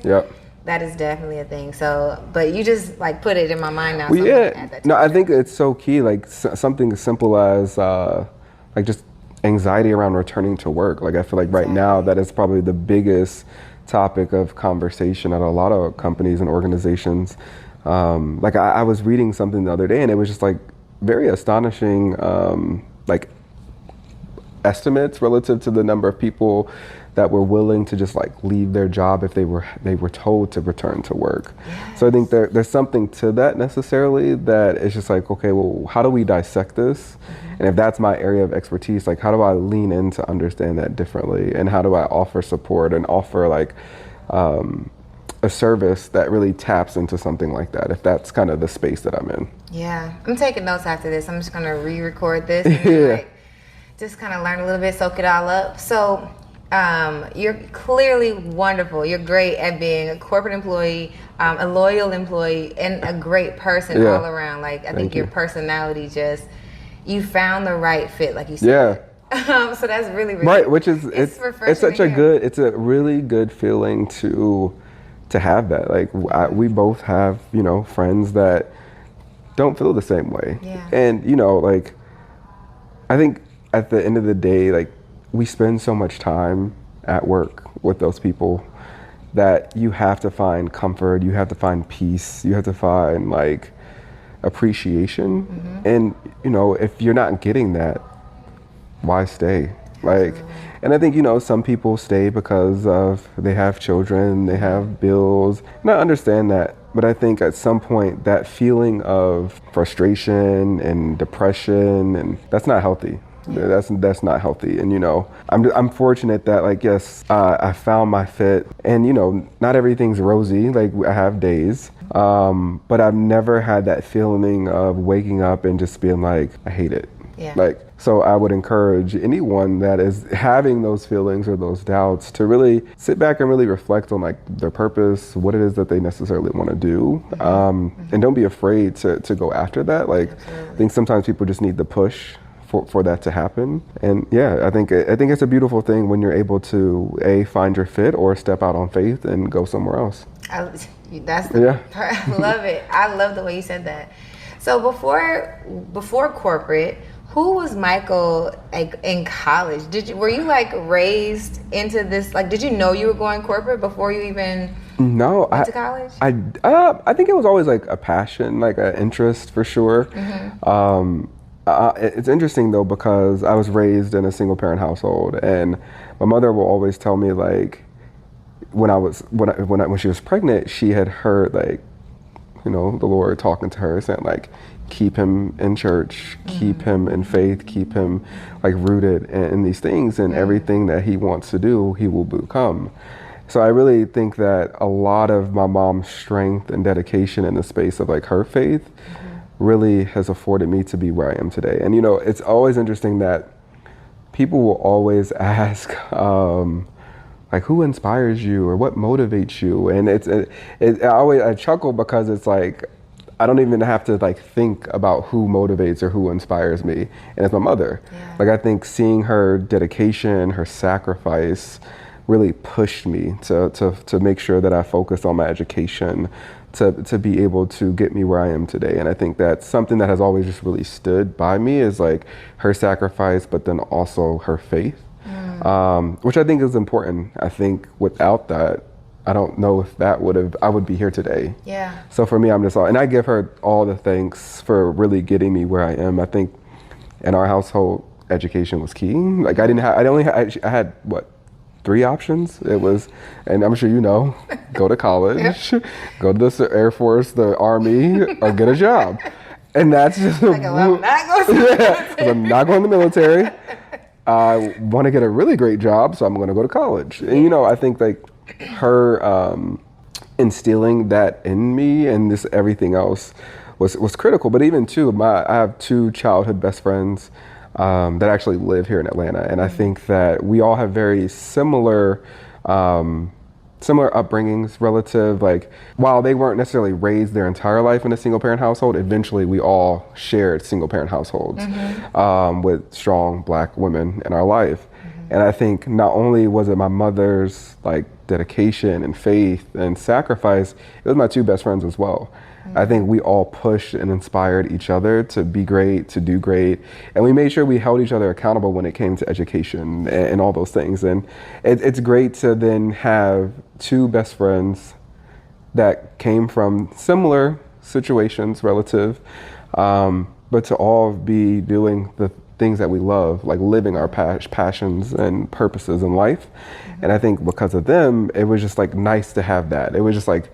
That is definitely a thing. So, but you just like put it in my mind now. Well, no, I think it's so key. Like something as simple as like just anxiety around returning to work. Like I feel like right now that is probably the biggest topic of conversation at a lot of companies and organizations. Like I was reading something the other day and it was just like very astonishing, like estimates relative to the number of people that were willing to just like leave their job if they were told to return to work. So I think there's something to that necessarily, that it's just like, okay, well, how do we dissect this? And if that's my area of expertise, like how do I lean in to understand that differently? And how do I offer support and offer like a service that really taps into something like that, if that's kind of the space that I'm in? Yeah, I'm taking notes after this. I'm just gonna re-record this and like, just kind of learn a little bit, soak it all up. So you're clearly wonderful. You're great at being a corporate employee, a loyal employee, and a great person all around. Like I think your personality you found the right fit, like you said. So that's really, really right, which is it's such a good. It's a really good feeling to have that. Like we both have friends that don't feel the same way, and like I think at the end of the day, like we spend so much time at work with those people that you have to find comfort, you have to find peace, you have to find like appreciation. And if you're not getting that, why stay? Like, and I think some people stay because of they have children, they have bills, and I understand that. But I think at some point that feeling of frustration and depression, and that's not healthy. That's not healthy. And I'm fortunate that like I found my fit, and not everything's rosy. Like I have days, but I've never had that feeling of waking up and just being like, I hate it. Like, so I would encourage anyone that is having those feelings or those doubts to really sit back and really reflect on like their purpose, what it is that they necessarily want to do, and don't be afraid to go after that. Like, I think sometimes people just need the push for that to happen. And I think it's a beautiful thing when you're able to find your fit or step out on faith and go somewhere else. I love it. I love the way you said that. So before corporate, who was Michael like in college? Were you like raised into this? Like, did you know you were going corporate before you even went to college? I think it was always like a passion, like an interest for sure. It's interesting though, because I was raised in a single parent household, and my mother will always tell me like, when she was pregnant, she had heard like, the Lord talking to her saying like, keep him in church, keep him in faith, keep him like rooted in these things, and everything that he wants to do, he will become. So I really think that a lot of my mom's strength and dedication in the space of like her faith really has afforded me to be where I am today. And it's always interesting that people will always ask, like, who inspires you or what motivates you? And I chuckle because it's like, I don't even have to like think about who motivates or who inspires me. And it's my mother. Yeah. Like, I think seeing her dedication, her sacrifice really pushed me to make sure that I focused on my education, to be able to get me where I am today. And I think that's something that has always just really stood by me, is like her sacrifice, but then also her faith. Which I think is important. I think without that, I don't know if I would be here today. Yeah. So for me, and I give her all the thanks for really getting me where I am. I think in our household, education was key. Like I had what, 3 options. It was, and I'm sure go to college, go to the Air Force, the Army, or get a job. And that's just like, I'm not going to the military. I'm not going to the military. I want to get a really great job, so I'm going to go to college. And I think like her instilling that in me and this everything else was critical. But even too, I have 2 childhood best friends that actually live here in Atlanta, and I think that we all have very similar upbringings relative, like, while they weren't necessarily raised their entire life in a single parent household, eventually we all shared single parent households with strong Black women in our life. And I think not only was it my mother's like dedication and faith and sacrifice, it was my 2 best friends as well. I think we all pushed and inspired each other to be great, to do great. And we made sure we held each other accountable when it came to education and all those things. And it's great to then have 2 best friends that came from similar situations relative, but to all be doing the things that we love, like living our passions and purposes in life. And I think because of them, it was just like nice to have that. It was just like,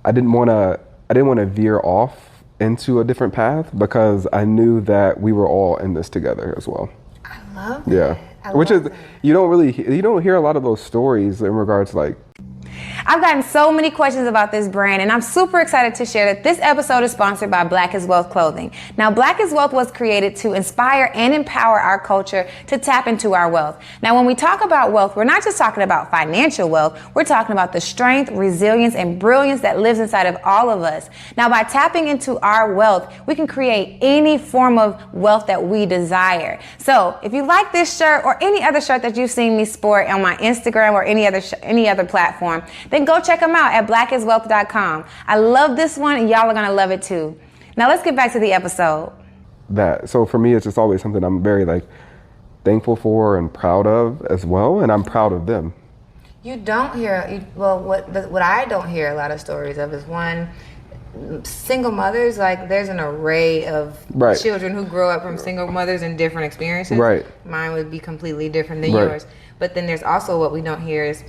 I didn't want to veer off into a different path, because I knew that we were all in this together as well. I love that. Yeah. Which is, you don't hear a lot of those stories in regards to like, I've gotten so many questions about this brand, and I'm super excited to share that this episode is sponsored by Black is Wealth Clothing. Now, Black is Wealth was created to inspire and empower our culture to tap into our wealth. Now, when we talk about wealth, we're not just talking about financial wealth. We're talking about the strength, resilience, and brilliance that lives inside of all of us. Now, by tapping into our wealth, we can create any form of wealth that we desire. So, if you like this shirt or any other shirt that you've seen me sport on my Instagram or any other platform, then go check them out at blackiswealth.com. I love this one, and y'all are going to love it too. Now let's get back to the episode. So for me, it's just always something I'm very like thankful for and proud of as well, and I'm proud of them. You don't hear, what I don't hear a lot of stories of is, one, single mothers. Like, there's an array of children who grow up from single mothers and different experiences. Right. Mine would be completely different than yours. But then there's also what we don't hear is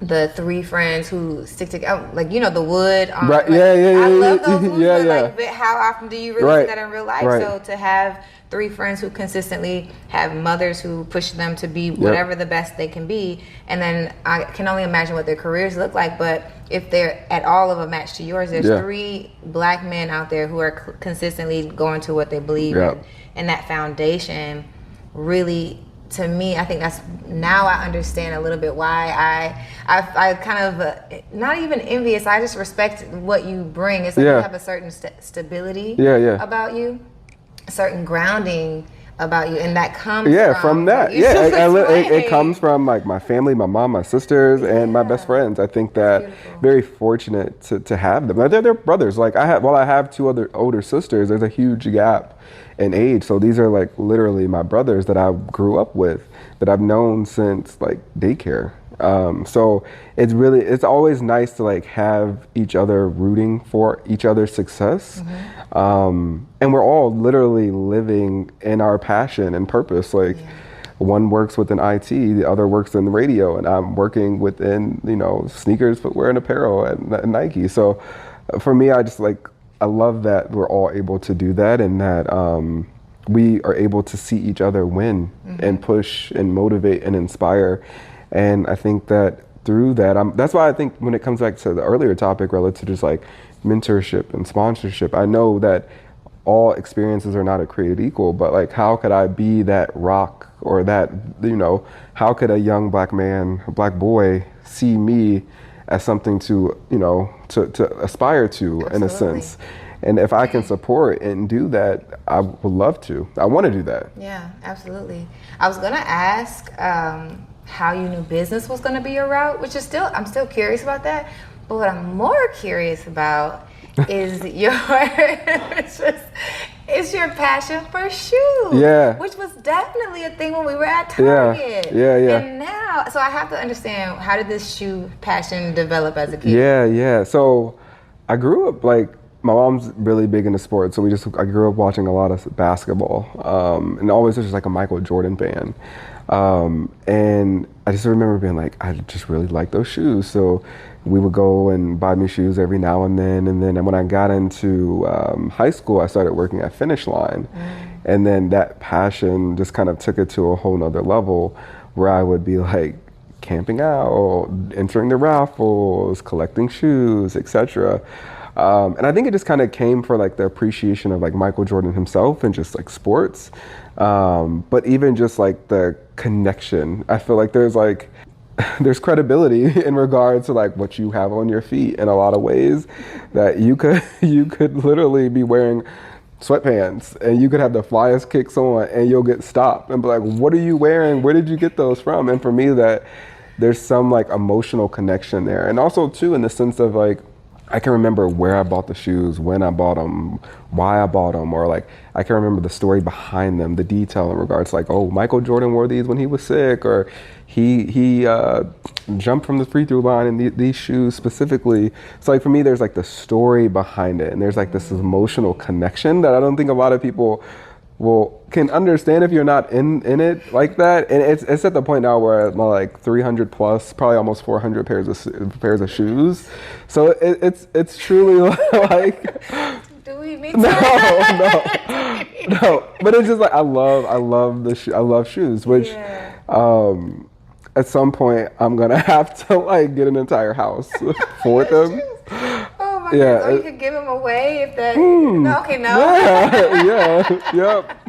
the 3 friends who stick together, like, the wood. Right. Like, I love those movies, but how often do you really see that in real life? So to have 3 friends who consistently have mothers who push them to be whatever the best they can be, and then I can only imagine what their careers look like. But if they're at all of a match to yours, there's 3 Black men out there who are consistently going to what they believe in, and that foundation really. To me, I think now I understand a little bit why I kind of not even envious. I just respect what you bring. It's like you have a certain stability about you, a certain grounding about you, and that comes from that. It comes from like my family, my mom, my sisters, and my best friends. I think that very fortunate to have them. They're brothers. Like I have 2 other older sisters. There's a huge gap in age, so these are like literally my brothers that I grew up with, that I've known since like daycare. So it's always nice to like have each other rooting for each other's success. And we're all literally living in our passion and purpose. Like one works within IT, the other works in radio, and I'm working within, sneakers, footwear, and apparel at Nike. So for me, I love that we're all able to do that, and that we are able to see each other win and push and motivate and inspire. And I think that through that, that's why I think when it comes back to the earlier topic relative to just like mentorship and sponsorship, I know that all experiences are not created equal, but like, how could I be that rock, or that, how could a young black man, a black boy see me as something to, to aspire to, in a sense. And if I can support and do that, I would love to. I want to do that. Yeah, absolutely. I was going to ask how you knew business was going to be your route, which is I'm still curious about that. But what I'm more curious about is your it's your passion for shoes. Yeah. Which was definitely a thing when we were at Target. Yeah. And now, so I have to understand, how did this shoe passion develop as a kid? Yeah. So I grew up my mom's really big into sports, so I grew up watching a lot of basketball, and always was just like a Michael Jordan fan. And I just remember being like, I just really like those shoes. So we would go and buy me shoes every now and then. And then when I got into high school, I started working at Finish Line. And then that passion just kind of took it to a whole nother level, where I would be like camping out, entering the raffles, collecting shoes, etc. And I think it just kind of came for like the appreciation of like Michael Jordan himself and just like sports. But even just like the connection, I feel like there's credibility in regards to like what you have on your feet in a lot of ways, that you could literally be wearing sweatpants and you could have the flyest kicks on and you'll get stopped and be like, what are you wearing? Where did you get those from? And for me, that there's some like emotional connection there. And also too, in the sense of like, I can remember where I bought the shoes, when I bought them, why I bought them, or like I can remember the story behind them, the detail in regards to like, oh, Michael Jordan wore these when he was sick, or he jumped from the free throw line in these shoes specifically. So like for me, there's like the story behind it, and there's like this emotional connection that I don't think a lot of people can understand if you're not in it like that. And it's at the point now where I'm like 300 plus, probably almost 400 pairs of shoes. So it's truly like. Do we meet? No. But it's just like I love shoes, which at some point I'm gonna have to like get an entire house for them. Yeah, or you could give them away if that. No, okay, no. Yep.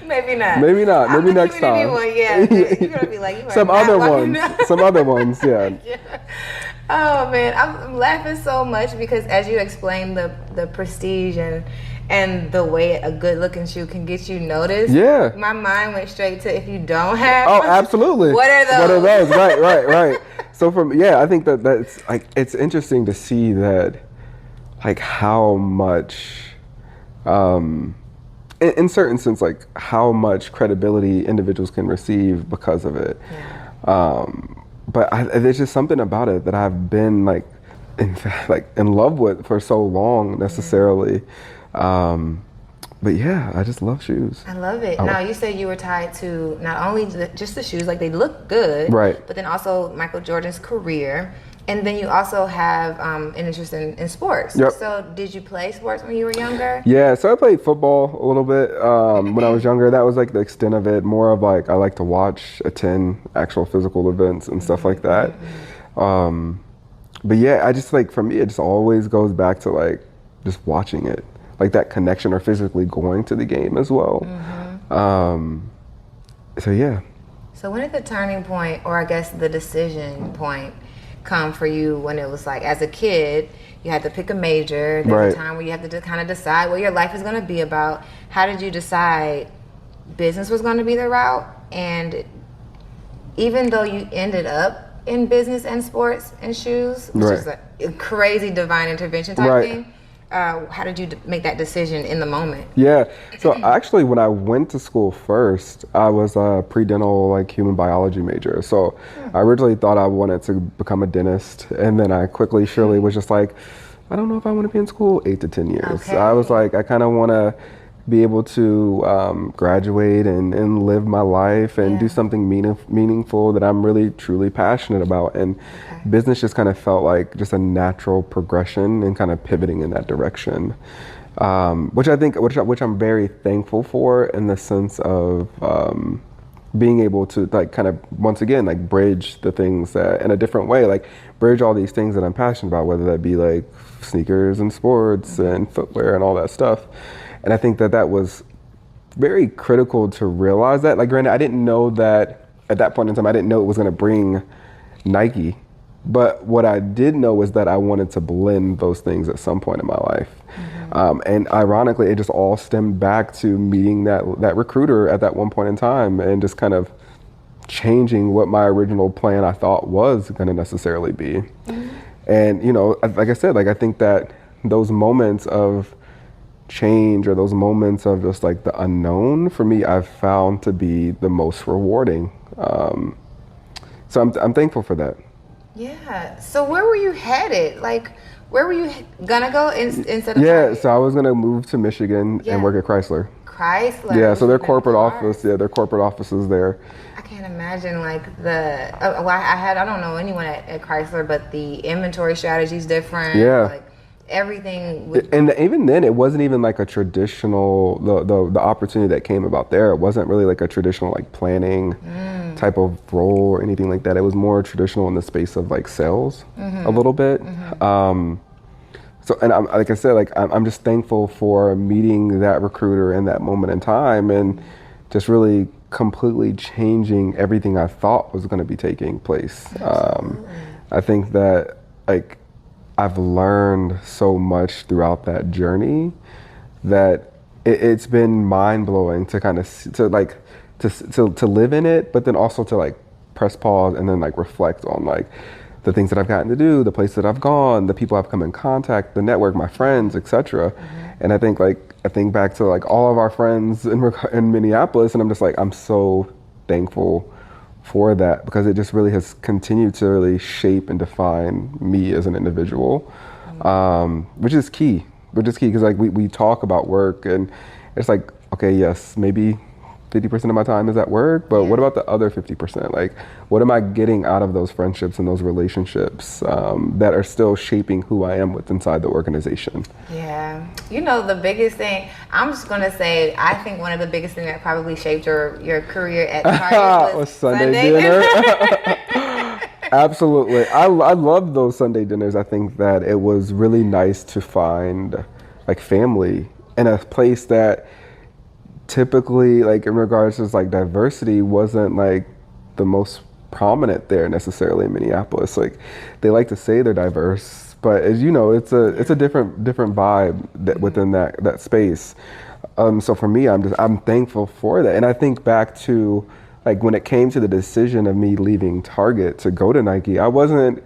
Maybe not. Maybe next time. You're gonna be like, some other ones. Yeah. Oh man, I'm laughing so much because as you explained the prestige and the way a good looking shoe can get you noticed. Yeah. My mind went straight to, if you don't have. Oh, absolutely. What are those? Right. So I think that's like, it's interesting to see that. Like how much, in certain sense, like how much credibility individuals can receive because of it. Yeah. But there's just something about it that I've been like in love with for so long necessarily. But yeah, I just love shoes. I love it. Now you said you were tied to not only just the shoes, like they look good, right? But then also Michael Jordan's career. And then you also have an interest in sports. Yep. So did you play sports when you were younger? Yeah, so I played football a little bit when I was younger. That was like the extent of it. More of like I like to attend actual physical events and stuff like that. But yeah, I just like, for me, it just always goes back to like just watching it, like that connection, or physically going to the game as well. So yeah. So when did the turning point, or I guess the decision point, come for you, when it was like, as a kid, you had to pick a major, there's a time where you have to kind of decide what your life is going to be about. How did you decide business was going to be the route? And even though you ended up in business and sports and shoes, which is a crazy divine intervention type thing, how did you make that decision in the moment? Yeah, so actually when I went to school first, I was a pre-dental like human biology major. So I originally thought I wanted to become a dentist, and then I surely was just like, I don't know if I want to be in school 8 to 10 years. Okay. I was like, I kind of want to be able to graduate and live my life and do something meaningful that I'm really truly passionate about. And business just kind of felt like just a natural progression and kind of pivoting in that direction, which I think, which I'm very thankful for, in the sense of being able to like kind of once again like bridge the things that in a different way, like bridge all these things that I'm passionate about, whether that be like sneakers and sports and footwear and all that stuff. And I think that that was very critical to realize that. Like, granted, I didn't know that at that point in time, I didn't know it was going to bring Nike. But what I did know was that I wanted to blend those things at some point in my life. And ironically, it just all stemmed back to meeting that recruiter at that one point in time, and just kind of changing what my original plan I thought was going to necessarily be. And, you know, like I said, like I think that those moments of change, or those moments of just like the unknown, for me, I've found to be the most rewarding. So I'm thankful for that. Yeah. So where were you headed? Like, where were you gonna go instead of Yeah, Target? so I was gonna move to Michigan and work at Chrysler. Chrysler. Yeah, so their Which is corporate hard. office, their corporate offices there. I can't imagine like I don't know anyone at Chrysler, but the inventory strategy is different. Yeah. Like everything. Would, And even then, it wasn't even like a traditional, the opportunity that came about there, it wasn't really like a traditional like planning type of role or anything like that. It was more traditional in the space of like sales a little bit. So, and like I said, like I'm just thankful for meeting that recruiter in that moment in time, and just really completely changing everything I thought was going to be taking place. I think that like I've learned so much throughout that journey that it's been mind blowing to kind of to live in it, but then also to like press pause and then like reflect on like the things that I've gotten to do, the places that I've gone, the people I've come in contact, the network, my friends, etc. And I think back to like all of our friends in Minneapolis, and I'm just like, I'm so thankful for that, because it just really has continued to really shape and define me as an individual, which is key because like we talk about work, and it's like, okay, yes, maybe 50% of my time is at work, but what about the other 50%? Like, what am I getting out of those friendships and those relationships that are still shaping who I am with inside the organization? yeah. You know, the biggest thing, I'm just going to say, I think one of the biggest things that probably shaped your career at Target was Sunday dinner. Absolutely. I love those Sunday dinners. I think that it was really nice to find like family in a place that typically, like in regards to like diversity, wasn't like the most prominent there necessarily in Minneapolis. Like they like to say they're diverse, but as you know, it's a different vibe that within that space. So for me, I'm thankful for that. And I think back to like when it came to the decision of me leaving Target to go to Nike, I wasn't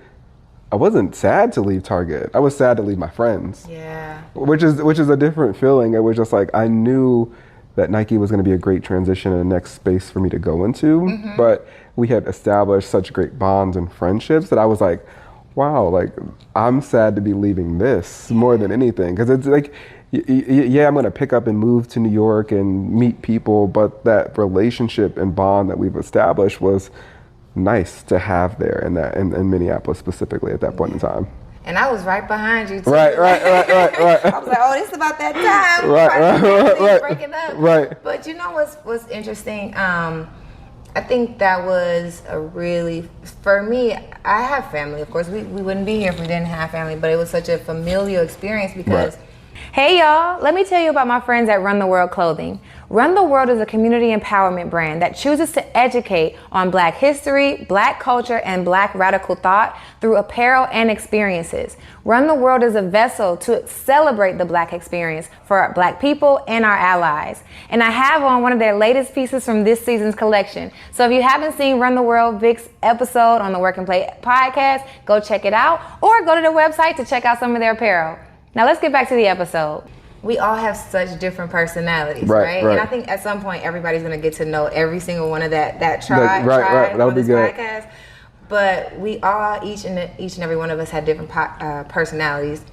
sad to leave Target. I was sad to leave my friends. Yeah. Which is a different feeling. It was just like I knew that Nike was going to be a great transition and the next space for me to go into. But we had established such great bonds and friendships that I was like, wow, like I'm sad to be leaving this more than anything. Because it's like, yeah, I'm going to pick up and move to New York and meet people, but that relationship and bond that we've established was nice to have there in Minneapolis specifically at that point in time. And I was right behind you too. Right. I was like, oh, it's about that time. Right. Breaking up. Right. But you know what's interesting? I think that was a really, for me, I have family. Of course, we wouldn't be here if we didn't have family, but it was such a familial experience because. Right. Hey y'all, let me tell you about my friends at Run the World Clothing. Run the World is a community empowerment brand that chooses to educate on Black history, Black culture, and Black radical thought through apparel and experiences. Run the World is a vessel to celebrate the Black experience for Black people and our allies. And I have on one of their latest pieces from this season's collection. So if you haven't seen Run the World Vic's episode on the Work and Play podcast, go check it out or go to their website to check out some of their apparel. Now let's get back to the episode. We all have such different personalities, right? And I think at some point everybody's gonna get to know every single one of that tribe That'll on be this good. podcast. But we all, each and every one of us had different personalities.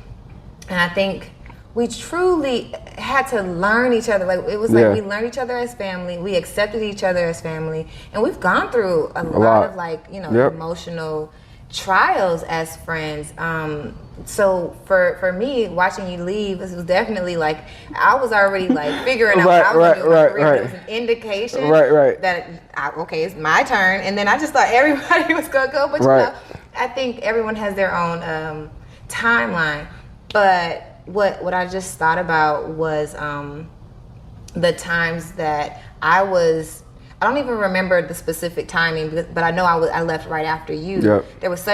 And I think we truly had to learn each other. Like it was like we learned each other as family. We accepted each other as family, and we've gone through a lot of like emotional trials as friends. So for me, watching you leave, this was definitely like I was already like figuring out what I was doing. There was an indication that okay, it's my turn, and then I just thought everybody was gonna go, but you know, I think everyone has their own timeline. But what I just thought about was the times that I don't even remember the specific timing, but I know I left right after you. Yep. There was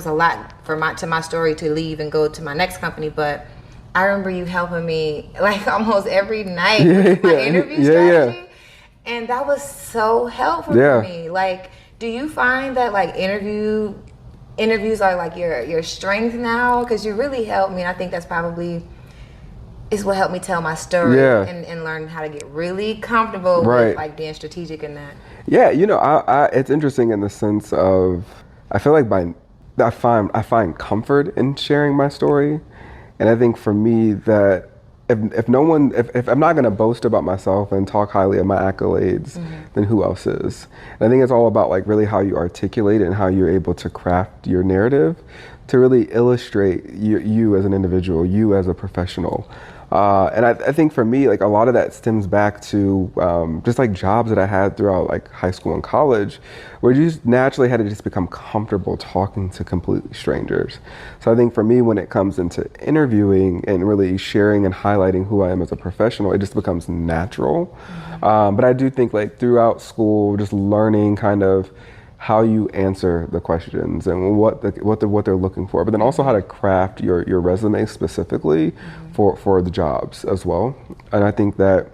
a lot to my story to leave and go to my next company, but I remember you helping me like almost every night with my interview strategy, and that was so helpful for me. Like, do you find that like interviews are like your strength now? Because you really helped me, and I think that's probably is what helped me tell my story and learn how to get really comfortable with like being strategic in that. Yeah, you know, I it's interesting in the sense of I feel like I find comfort in sharing my story, and I think for me that if I'm not going to boast about myself and talk highly of my accolades, then who else is? And I think it's all about like really how you articulate it and how you're able to craft your narrative to really illustrate you as an individual, you as a professional. And I think for me, like a lot of that stems back to just like jobs that I had throughout like high school and college, where you just naturally had to just become comfortable talking to completely strangers. So I think for me, when it comes into interviewing and really sharing and highlighting who I am as a professional, it just becomes natural. But I do think like throughout school, just learning kind of how you answer the questions and what they're looking for, but then also how to craft your resume specifically for the jobs as well. And I think that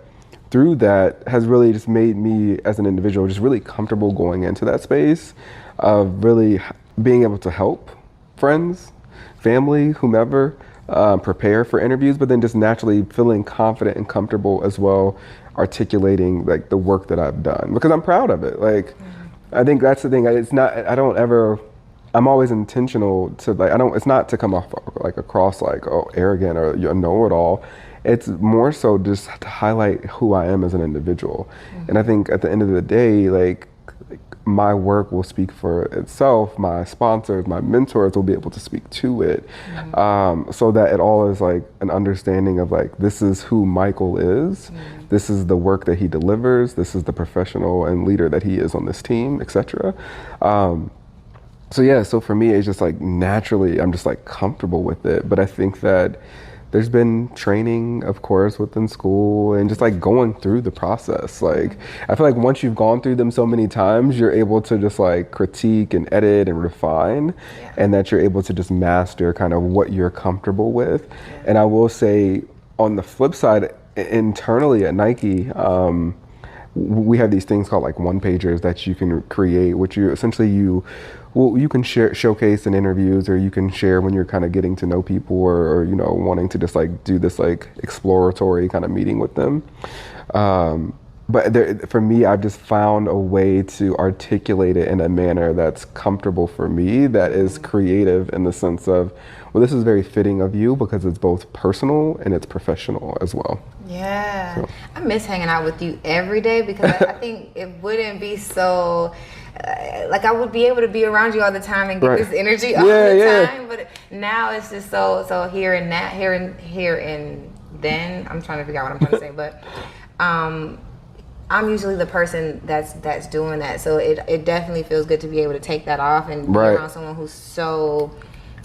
through that has really just made me as an individual just really comfortable going into that space of really being able to help friends, family, whomever, prepare for interviews, but then just naturally feeling confident and comfortable as well, articulating like the work that I've done because I'm proud of it. Like, I think that's the thing. I'm always intentional to like, it's not to come off like across like, oh, arrogant or you know-it-all. It's more so just to highlight who I am as an individual. And I think at the end of the day, like my work will speak for itself. My sponsors, my mentors will be able to speak to it. So that it all is like an understanding of like, this is who Michael is. This is the work that he delivers. This is the professional and leader that he is on this team, etc. So for me, it's just like naturally, I'm just like comfortable with it. But I think that there's been training, of course, within school and just like going through the process. Like, I feel like once you've gone through them so many times, you're able to just like critique and edit and refine, and that you're able to just master kind of what you're comfortable with. And I will say on the flip side, internally at Nike, we have these things called like one-pagers that you can create, which you essentially you can showcase in interviews, or you can share when you're kind of getting to know people, or you know, wanting to just like do this like exploratory kind of meeting with them. But for me, I've just found a way to articulate it in a manner that's comfortable for me, that is creative in the sense of, well, this is very fitting of you because it's both personal and it's professional as well. Yeah. So. I miss hanging out with you every day because I think it wouldn't be so, like I would be able to be around you all the time and get this energy all the time. But now it's just so here and that, here and then. I'm trying to figure out what I'm trying to say, but I'm usually the person that's doing that. So it definitely feels good to be able to take that off and be around someone who's so,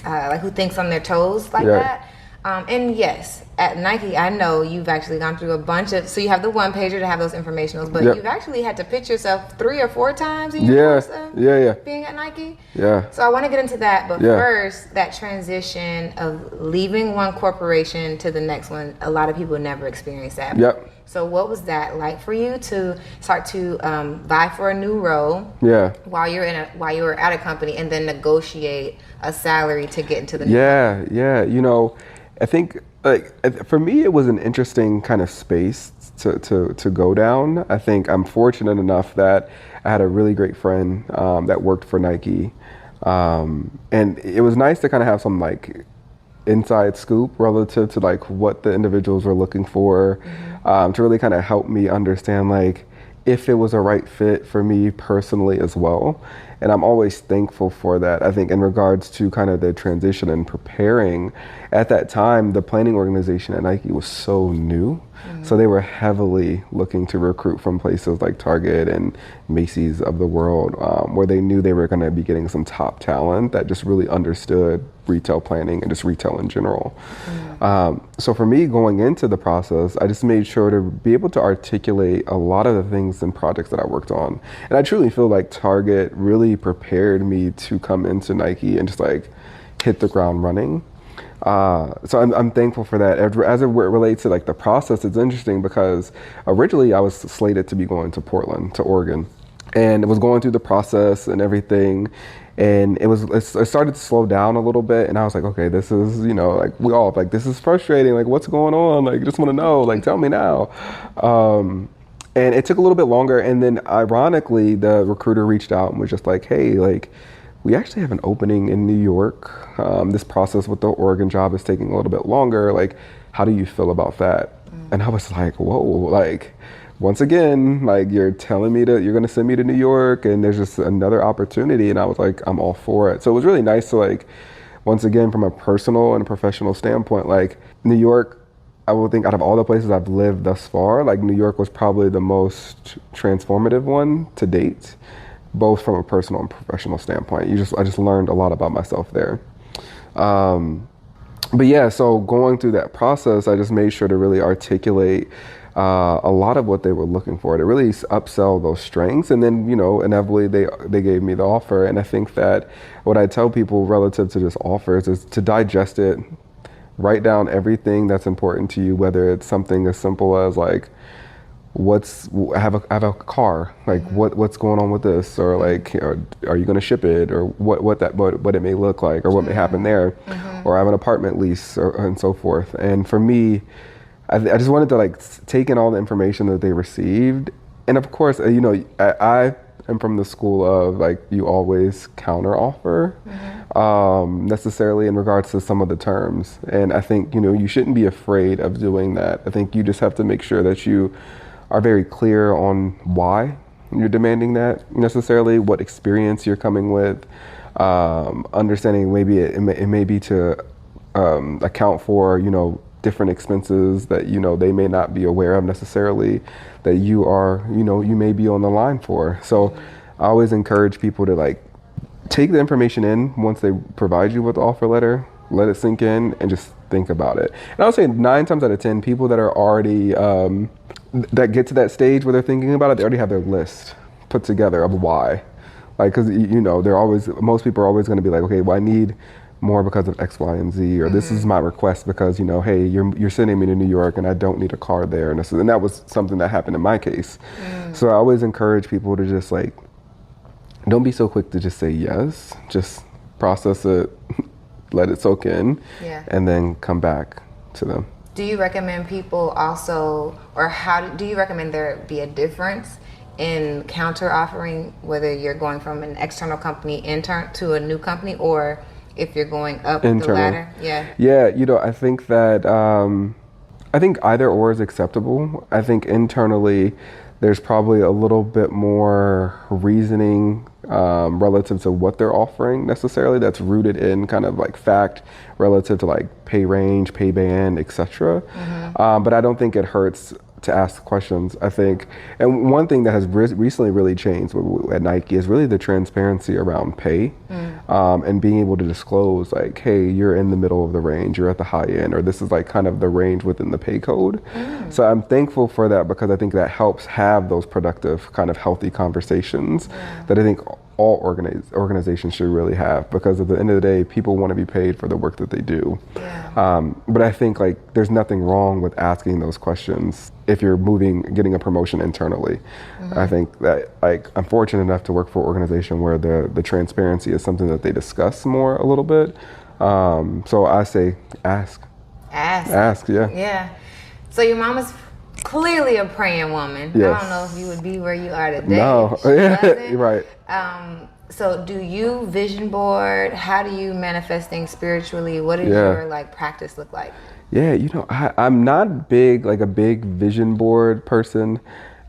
like who thinks on their toes like that. And yes, at Nike, I know you've actually gone through a bunch of, so you have the one pager to have those informationals, but you've actually had to pitch yourself 3 or 4 times in your course of being at Nike. So I want to get into that, but first, that transition of leaving one corporation to the next one, a lot of people never experience that. So what was that like for you to start to vie for a new role while you were at a company, and then negotiate a salary to get into the new company? You know, I think like for me it was an interesting kind of space to go down. I think I'm fortunate enough that I had a really great friend that worked for Nike, and it was nice to kind of have some like inside scoop relative to like what the individuals were looking for, to really kind of help me understand like if it was a right fit for me personally as well. And I'm always thankful for that. I think in regards to kind of the transition and preparing, at that time, the planning organization at Nike was so new. So they were heavily looking to recruit from places like Target and Macy's of the world, where they knew they were going to be getting some top talent that just really understood retail planning and just retail in general. So for me going into the process, I just made sure to be able to articulate a lot of the things and projects that I worked on. And I truly feel like Target really prepared me to come into Nike and just like hit the ground running. So I'm thankful for that. As it relates to like the process, it's interesting because originally I was slated to be going to Portland, to Oregon, and it was going through the process and everything. And it started to slow down a little bit, and I was like, okay, this is, like we all like, this is frustrating. Like, what's going on? Like, I just want to know. Like, tell me now. And it took a little bit longer, and then ironically, the recruiter reached out and was just like, hey, like, we actually have an opening in New York. This process with the Oregon job is taking a little bit longer. Like, how do you feel about that? And I was like, whoa, like, once again, like you're telling me you're going to send me to New York and there's just another opportunity. And I was like, I'm all for it. So it was really nice to like, once again, from a personal and a professional standpoint, like New York, I would think out of all the places I've lived thus far, like New York was probably the most transformative one to date, both from a personal and professional standpoint. I just learned a lot about myself there. But yeah, so going through that process, I just made sure to really articulate a lot of what they were looking for, to really upsell those strengths. And then, inevitably they gave me the offer. And I think that what I tell people relative to just offers is to digest it, write down everything that's important to you, whether it's something as simple as like, I have a car, like what's going on with this, or like, are you going to ship it, or what it may look like, or what may happen there, or I have an apartment lease, and so forth. And for me, I just wanted to like take in all the information that they received. And of course, I am from the school of like, you always counter offer, necessarily in regards to some of the terms. And I think, you shouldn't be afraid of doing that. I think you just have to make sure that you are very clear on why you're demanding that, necessarily what experience you're coming with, understanding maybe it may be to account for, different expenses that, they may not be aware of necessarily, that you are, you may be on the line for. So I always encourage people to like take the information in once they provide you with the offer letter, let it sink in, and just think about it. And I would say 9 times out of 10, people that are already, that get to that stage where they're thinking about it, they already have their list put together of why. Like, cause most people are always going to be like, okay, well, I need more because of X, Y, and Z, or this is my request because, hey, you're sending me to New York and I don't need a car there. And that was something that happened in my case. So I always encourage people to just like, don't be so quick to just say yes, just process it, let it soak in, and then come back to them. Do you recommend people also, or do you recommend there be a difference in counter offering, whether you're going from an external company intern to a new company, or if you're going up the ladder? Yeah, I think that I think either or is acceptable. I think internally there's probably a little bit more reasoning relative to what they're offering necessarily, that's rooted in kind of like fact relative to like pay range, pay band, etc. But I don't think it hurts to ask questions. I think, and one thing that has recently really changed at Nike is really the transparency around pay, and being able to disclose like, hey, you're in the middle of the range, you're at the high end, or this is like kind of the range within the pay code. So I'm thankful for that, because I think that helps have those productive kind of healthy conversations that I think all organizations should really have, because at the end of the day, people want to be paid for the work that they do. But I think like there's nothing wrong with asking those questions if you're getting a promotion internally. I think that like I'm fortunate enough to work for an organization where the transparency is something that they discuss more a little bit. So I say ask. Yeah. So your mom is clearly a praying woman. Yes. I don't know if you would be where you are today. No, If she wasn't. right. So do you vision board? How do you manifest things spiritually? What does Yeah. your like practice look like? Yeah, I'm not a big vision board person.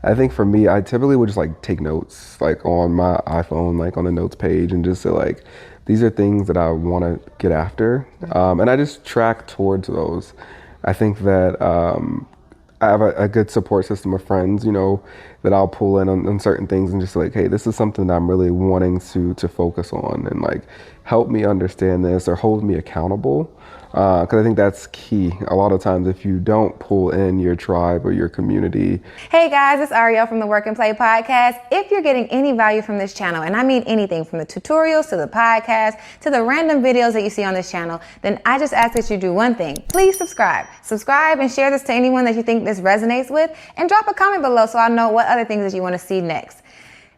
I think for me, I typically would just like take notes, like on my iPhone, like on the notes page, and just say like, these are things that I want to get after, and I just track towards those. I think that I have a good support system of friends, that I'll pull in on certain things and just like, hey, this is something that I'm really wanting to focus on, and like help me understand this or hold me accountable. Because I think that's key. A lot of times, if you don't pull in your tribe or your community. Hey guys, it's Ariel from the Work and Play podcast. If you're getting any value from this channel, and I mean anything from the tutorials to the podcast to the random videos that you see on this channel, then I just ask that you do one thing. Please subscribe. Subscribe and share this to anyone that you think this resonates with, and drop a comment below so I know what other things that you want to see next.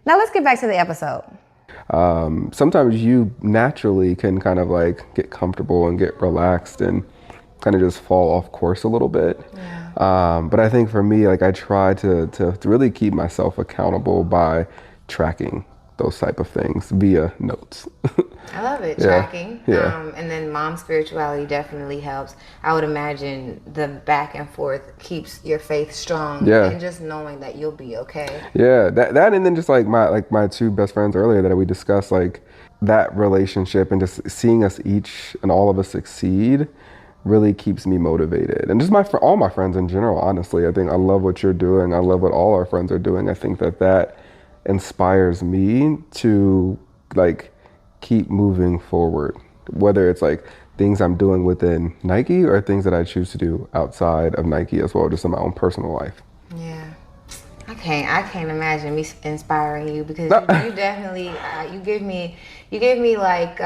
Now let's get back to the episode. Sometimes you naturally can kind of like get comfortable and get relaxed and kind of just fall off course a little bit. Yeah. But I think for me, like I try to really keep myself accountable by tracking those type of things via notes. I love it. Yeah. Tracking. Yeah. And then mom spirituality definitely helps. I would imagine the back and forth keeps your faith strong. Yeah. And just knowing that you'll be okay. Yeah, that and then just like my two best friends earlier that we discussed, like that relationship and just seeing us each and all of us succeed really keeps me motivated. And just all my friends in general, honestly, I think I love what you're doing. I love what all our friends are doing. I think that inspires me to like keep moving forward, whether it's like things I'm doing within Nike or things that I choose to do outside of Nike as well, just in my own personal life. Yeah. I can't imagine me inspiring you, because you definitely you give me like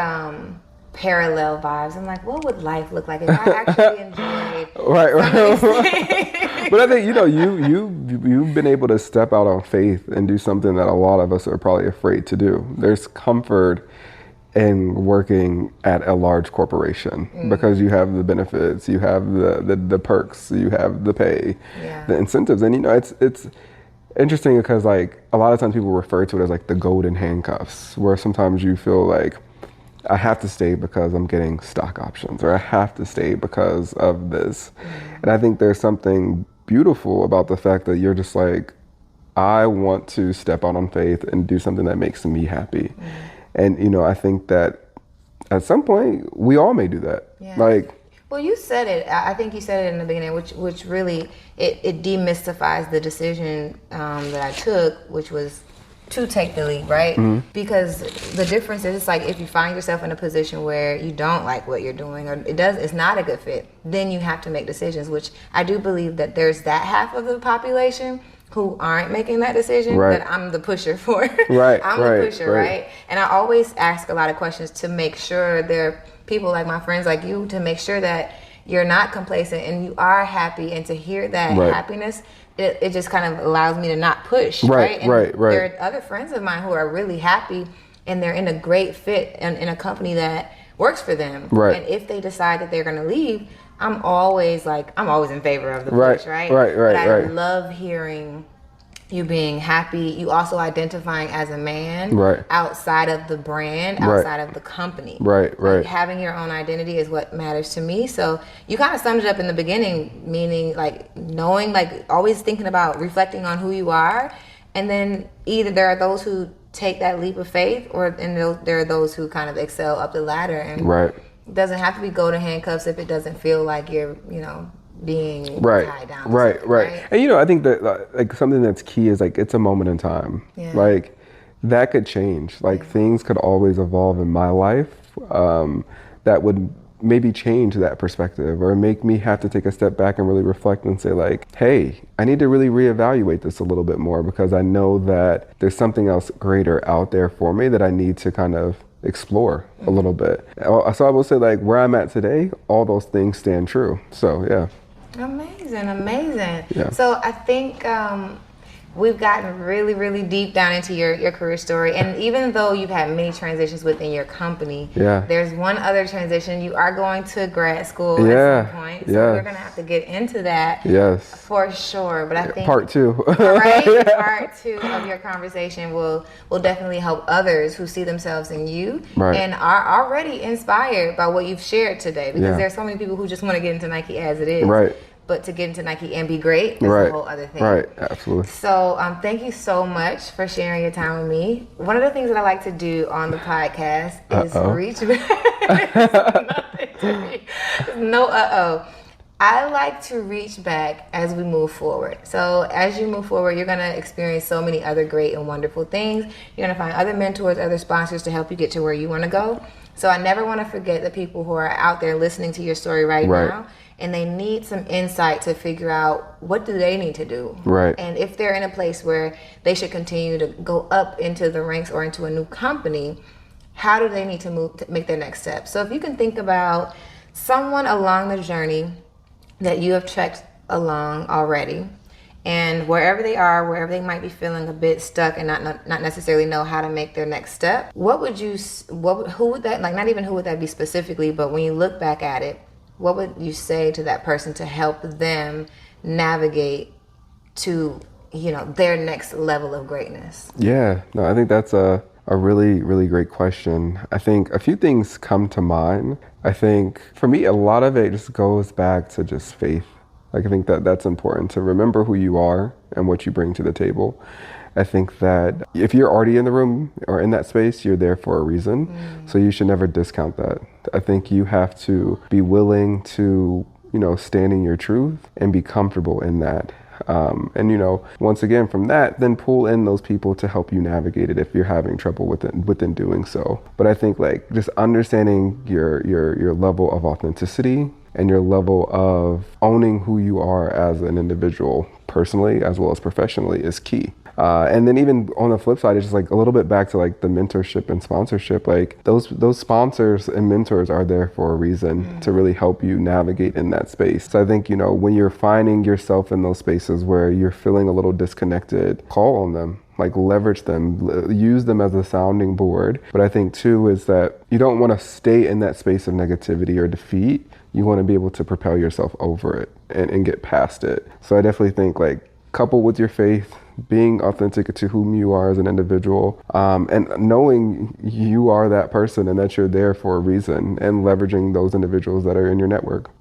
parallel vibes. I'm like, what would life look like if I actually enjoyed right. But I think you've been able to step out on faith and do something that a lot of us are probably afraid to do. There's comfort in working at a large corporation because you have the benefits, you have the perks, you have the pay, the incentives, and it's interesting because like a lot of times people refer to it as like the golden handcuffs, where sometimes you feel like I have to stay because I'm getting stock options, or I have to stay because of this. And I think there's something beautiful about the fact that you're just like, I want to step out on faith and do something that makes me happy. And, I think that at some point we all may do that. Yeah. Like, well, you said it. I think you said it in the beginning, which really, it demystifies the decision that I took, which was to take the lead, right? Because the difference is, it's like if you find yourself in a position where you don't like what you're doing, or it's not a good fit, then you have to make decisions, which I do believe that there's that half of the population who aren't making that decision, that I'm the pusher for. I'm the pusher, right? And I always ask a lot of questions to make sure there are people like my friends like you, to make sure that you're not complacent and you are happy, and to hear that happiness, it just kind of allows me to not push, right? And there are other friends of mine who are really happy and they're in a great fit and in a company that works for them. And if they decide that they're going to leave, I'm always in favor of the push, right? But I love hearing you being happy, you also identifying as a man outside of the brand, outside of the company. Like having your own identity is what matters to me. So you kind of summed it up in the beginning, meaning like knowing, like always thinking about reflecting on who you are. And then either there are those who take that leap of faith, there are those who kind of excel up the ladder. And it doesn't have to be golden handcuffs if it doesn't feel like you're, being tied down. Right. And I think that like something that's key is like it's a moment in time. Like that could change. Like things could always evolve in my life that would maybe change that perspective, or make me have to take a step back and really reflect and say like, hey, I need to really reevaluate this a little bit more, because I know that there's something else greater out there for me that I need to kind of explore a little bit. So I will say like where I'm at today, all those things stand true. So yeah. Amazing. Yeah. So I think We've gotten really, really deep down into your career story. And even though you've had many transitions within your company, there's one other transition. You are going to grad school at some point. So we're going to have to get into that for sure. But I think part two. Right? Part two of your conversation will definitely help others who see themselves in you and are already inspired by what you've shared today. Because there's so many people who just want to get into Nike as it is. Right. But to get into Nike and be great is a whole other thing. Right, absolutely. So thank you so much for sharing your time with me. One of the things that I like to do on the podcast is reach back. No I like to reach back as we move forward. So as you move forward, you're going to experience so many other great and wonderful things. You're going to find other mentors, other sponsors to help you get to where you want to go. So I never want to forget the people who are out there listening to your story right now. And they need some insight to figure out what do they need to do. Right. And if they're in a place where they should continue to go up into the ranks or into a new company, how do they need to move to make their next step? So if you can think about someone along the journey that you have checked along already, and wherever they are, wherever they might be feeling a bit stuck and not necessarily know how to make their next step, who would that, like, not even who would that be specifically, but when you look back at it, what would you say to that person to help them navigate to, their next level of greatness? Yeah, no, I think that's a really, really great question. I think a few things come to mind. I think for me, a lot of it just goes back to just faith. Like, I think that's important to remember who you are and what you bring to the table. I think that if you're already in the room or in that space, you're there for a reason. So you should never discount that. I think you have to be willing to, stand in your truth and be comfortable in that. And once again, from that, then pull in those people to help you navigate it if you're having trouble within doing so. But I think, like, just understanding your level of authenticity and your level of owning who you are as an individual personally as well as professionally is key. And then even on the flip side, it's just like a little bit back to like the mentorship and sponsorship. Like those sponsors and mentors are there for a reason to really help you navigate in that space. So I think, when you're finding yourself in those spaces where you're feeling a little disconnected, call on them. Like, leverage them, use them as a sounding board. But I think too is that you don't want to stay in that space of negativity or defeat. You want to be able to propel yourself over it and get past it. So I definitely think, like, coupled with your faith, being authentic to whom you are as an individual, and knowing you are that person and that you're there for a reason, and leveraging those individuals that are in your network.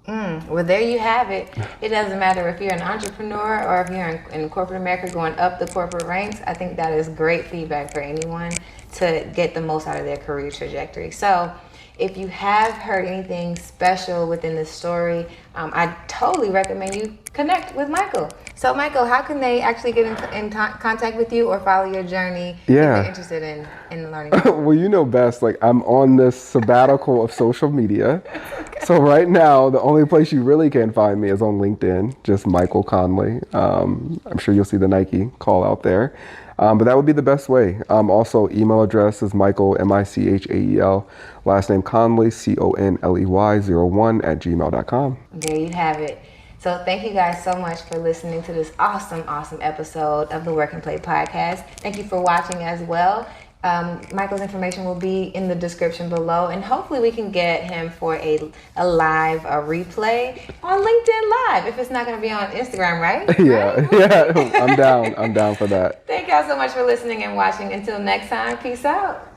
Well, there you have it. It doesn't matter if you're an entrepreneur or if you're in corporate America going up the corporate ranks. I think that is great feedback for anyone to get the most out of their career trajectory. So if you have heard anything special within this story, I totally recommend you connect with Michael. So, Michael, how can they actually get in contact with you or follow your journey if they're interested in learning? Well, best, like, I'm on this sabbatical of social media. So right now, the only place you really can find me is on LinkedIn, just Michael Conley. I'm sure you'll see the Nike call out there. But that would be the best way. Also, email address is Michael, Michael, last name Conley, Conley01@gmail.com. There you have it. So thank you guys so much for listening to this awesome episode of the Work and Play podcast. Thank you for watching as well. Michael's information will be in the description below, and hopefully we can get him for a live replay on LinkedIn Live if it's not going to be on Instagram, right? Yeah, I'm down for that. Thank y'all so much for listening and watching. Until next time, peace out.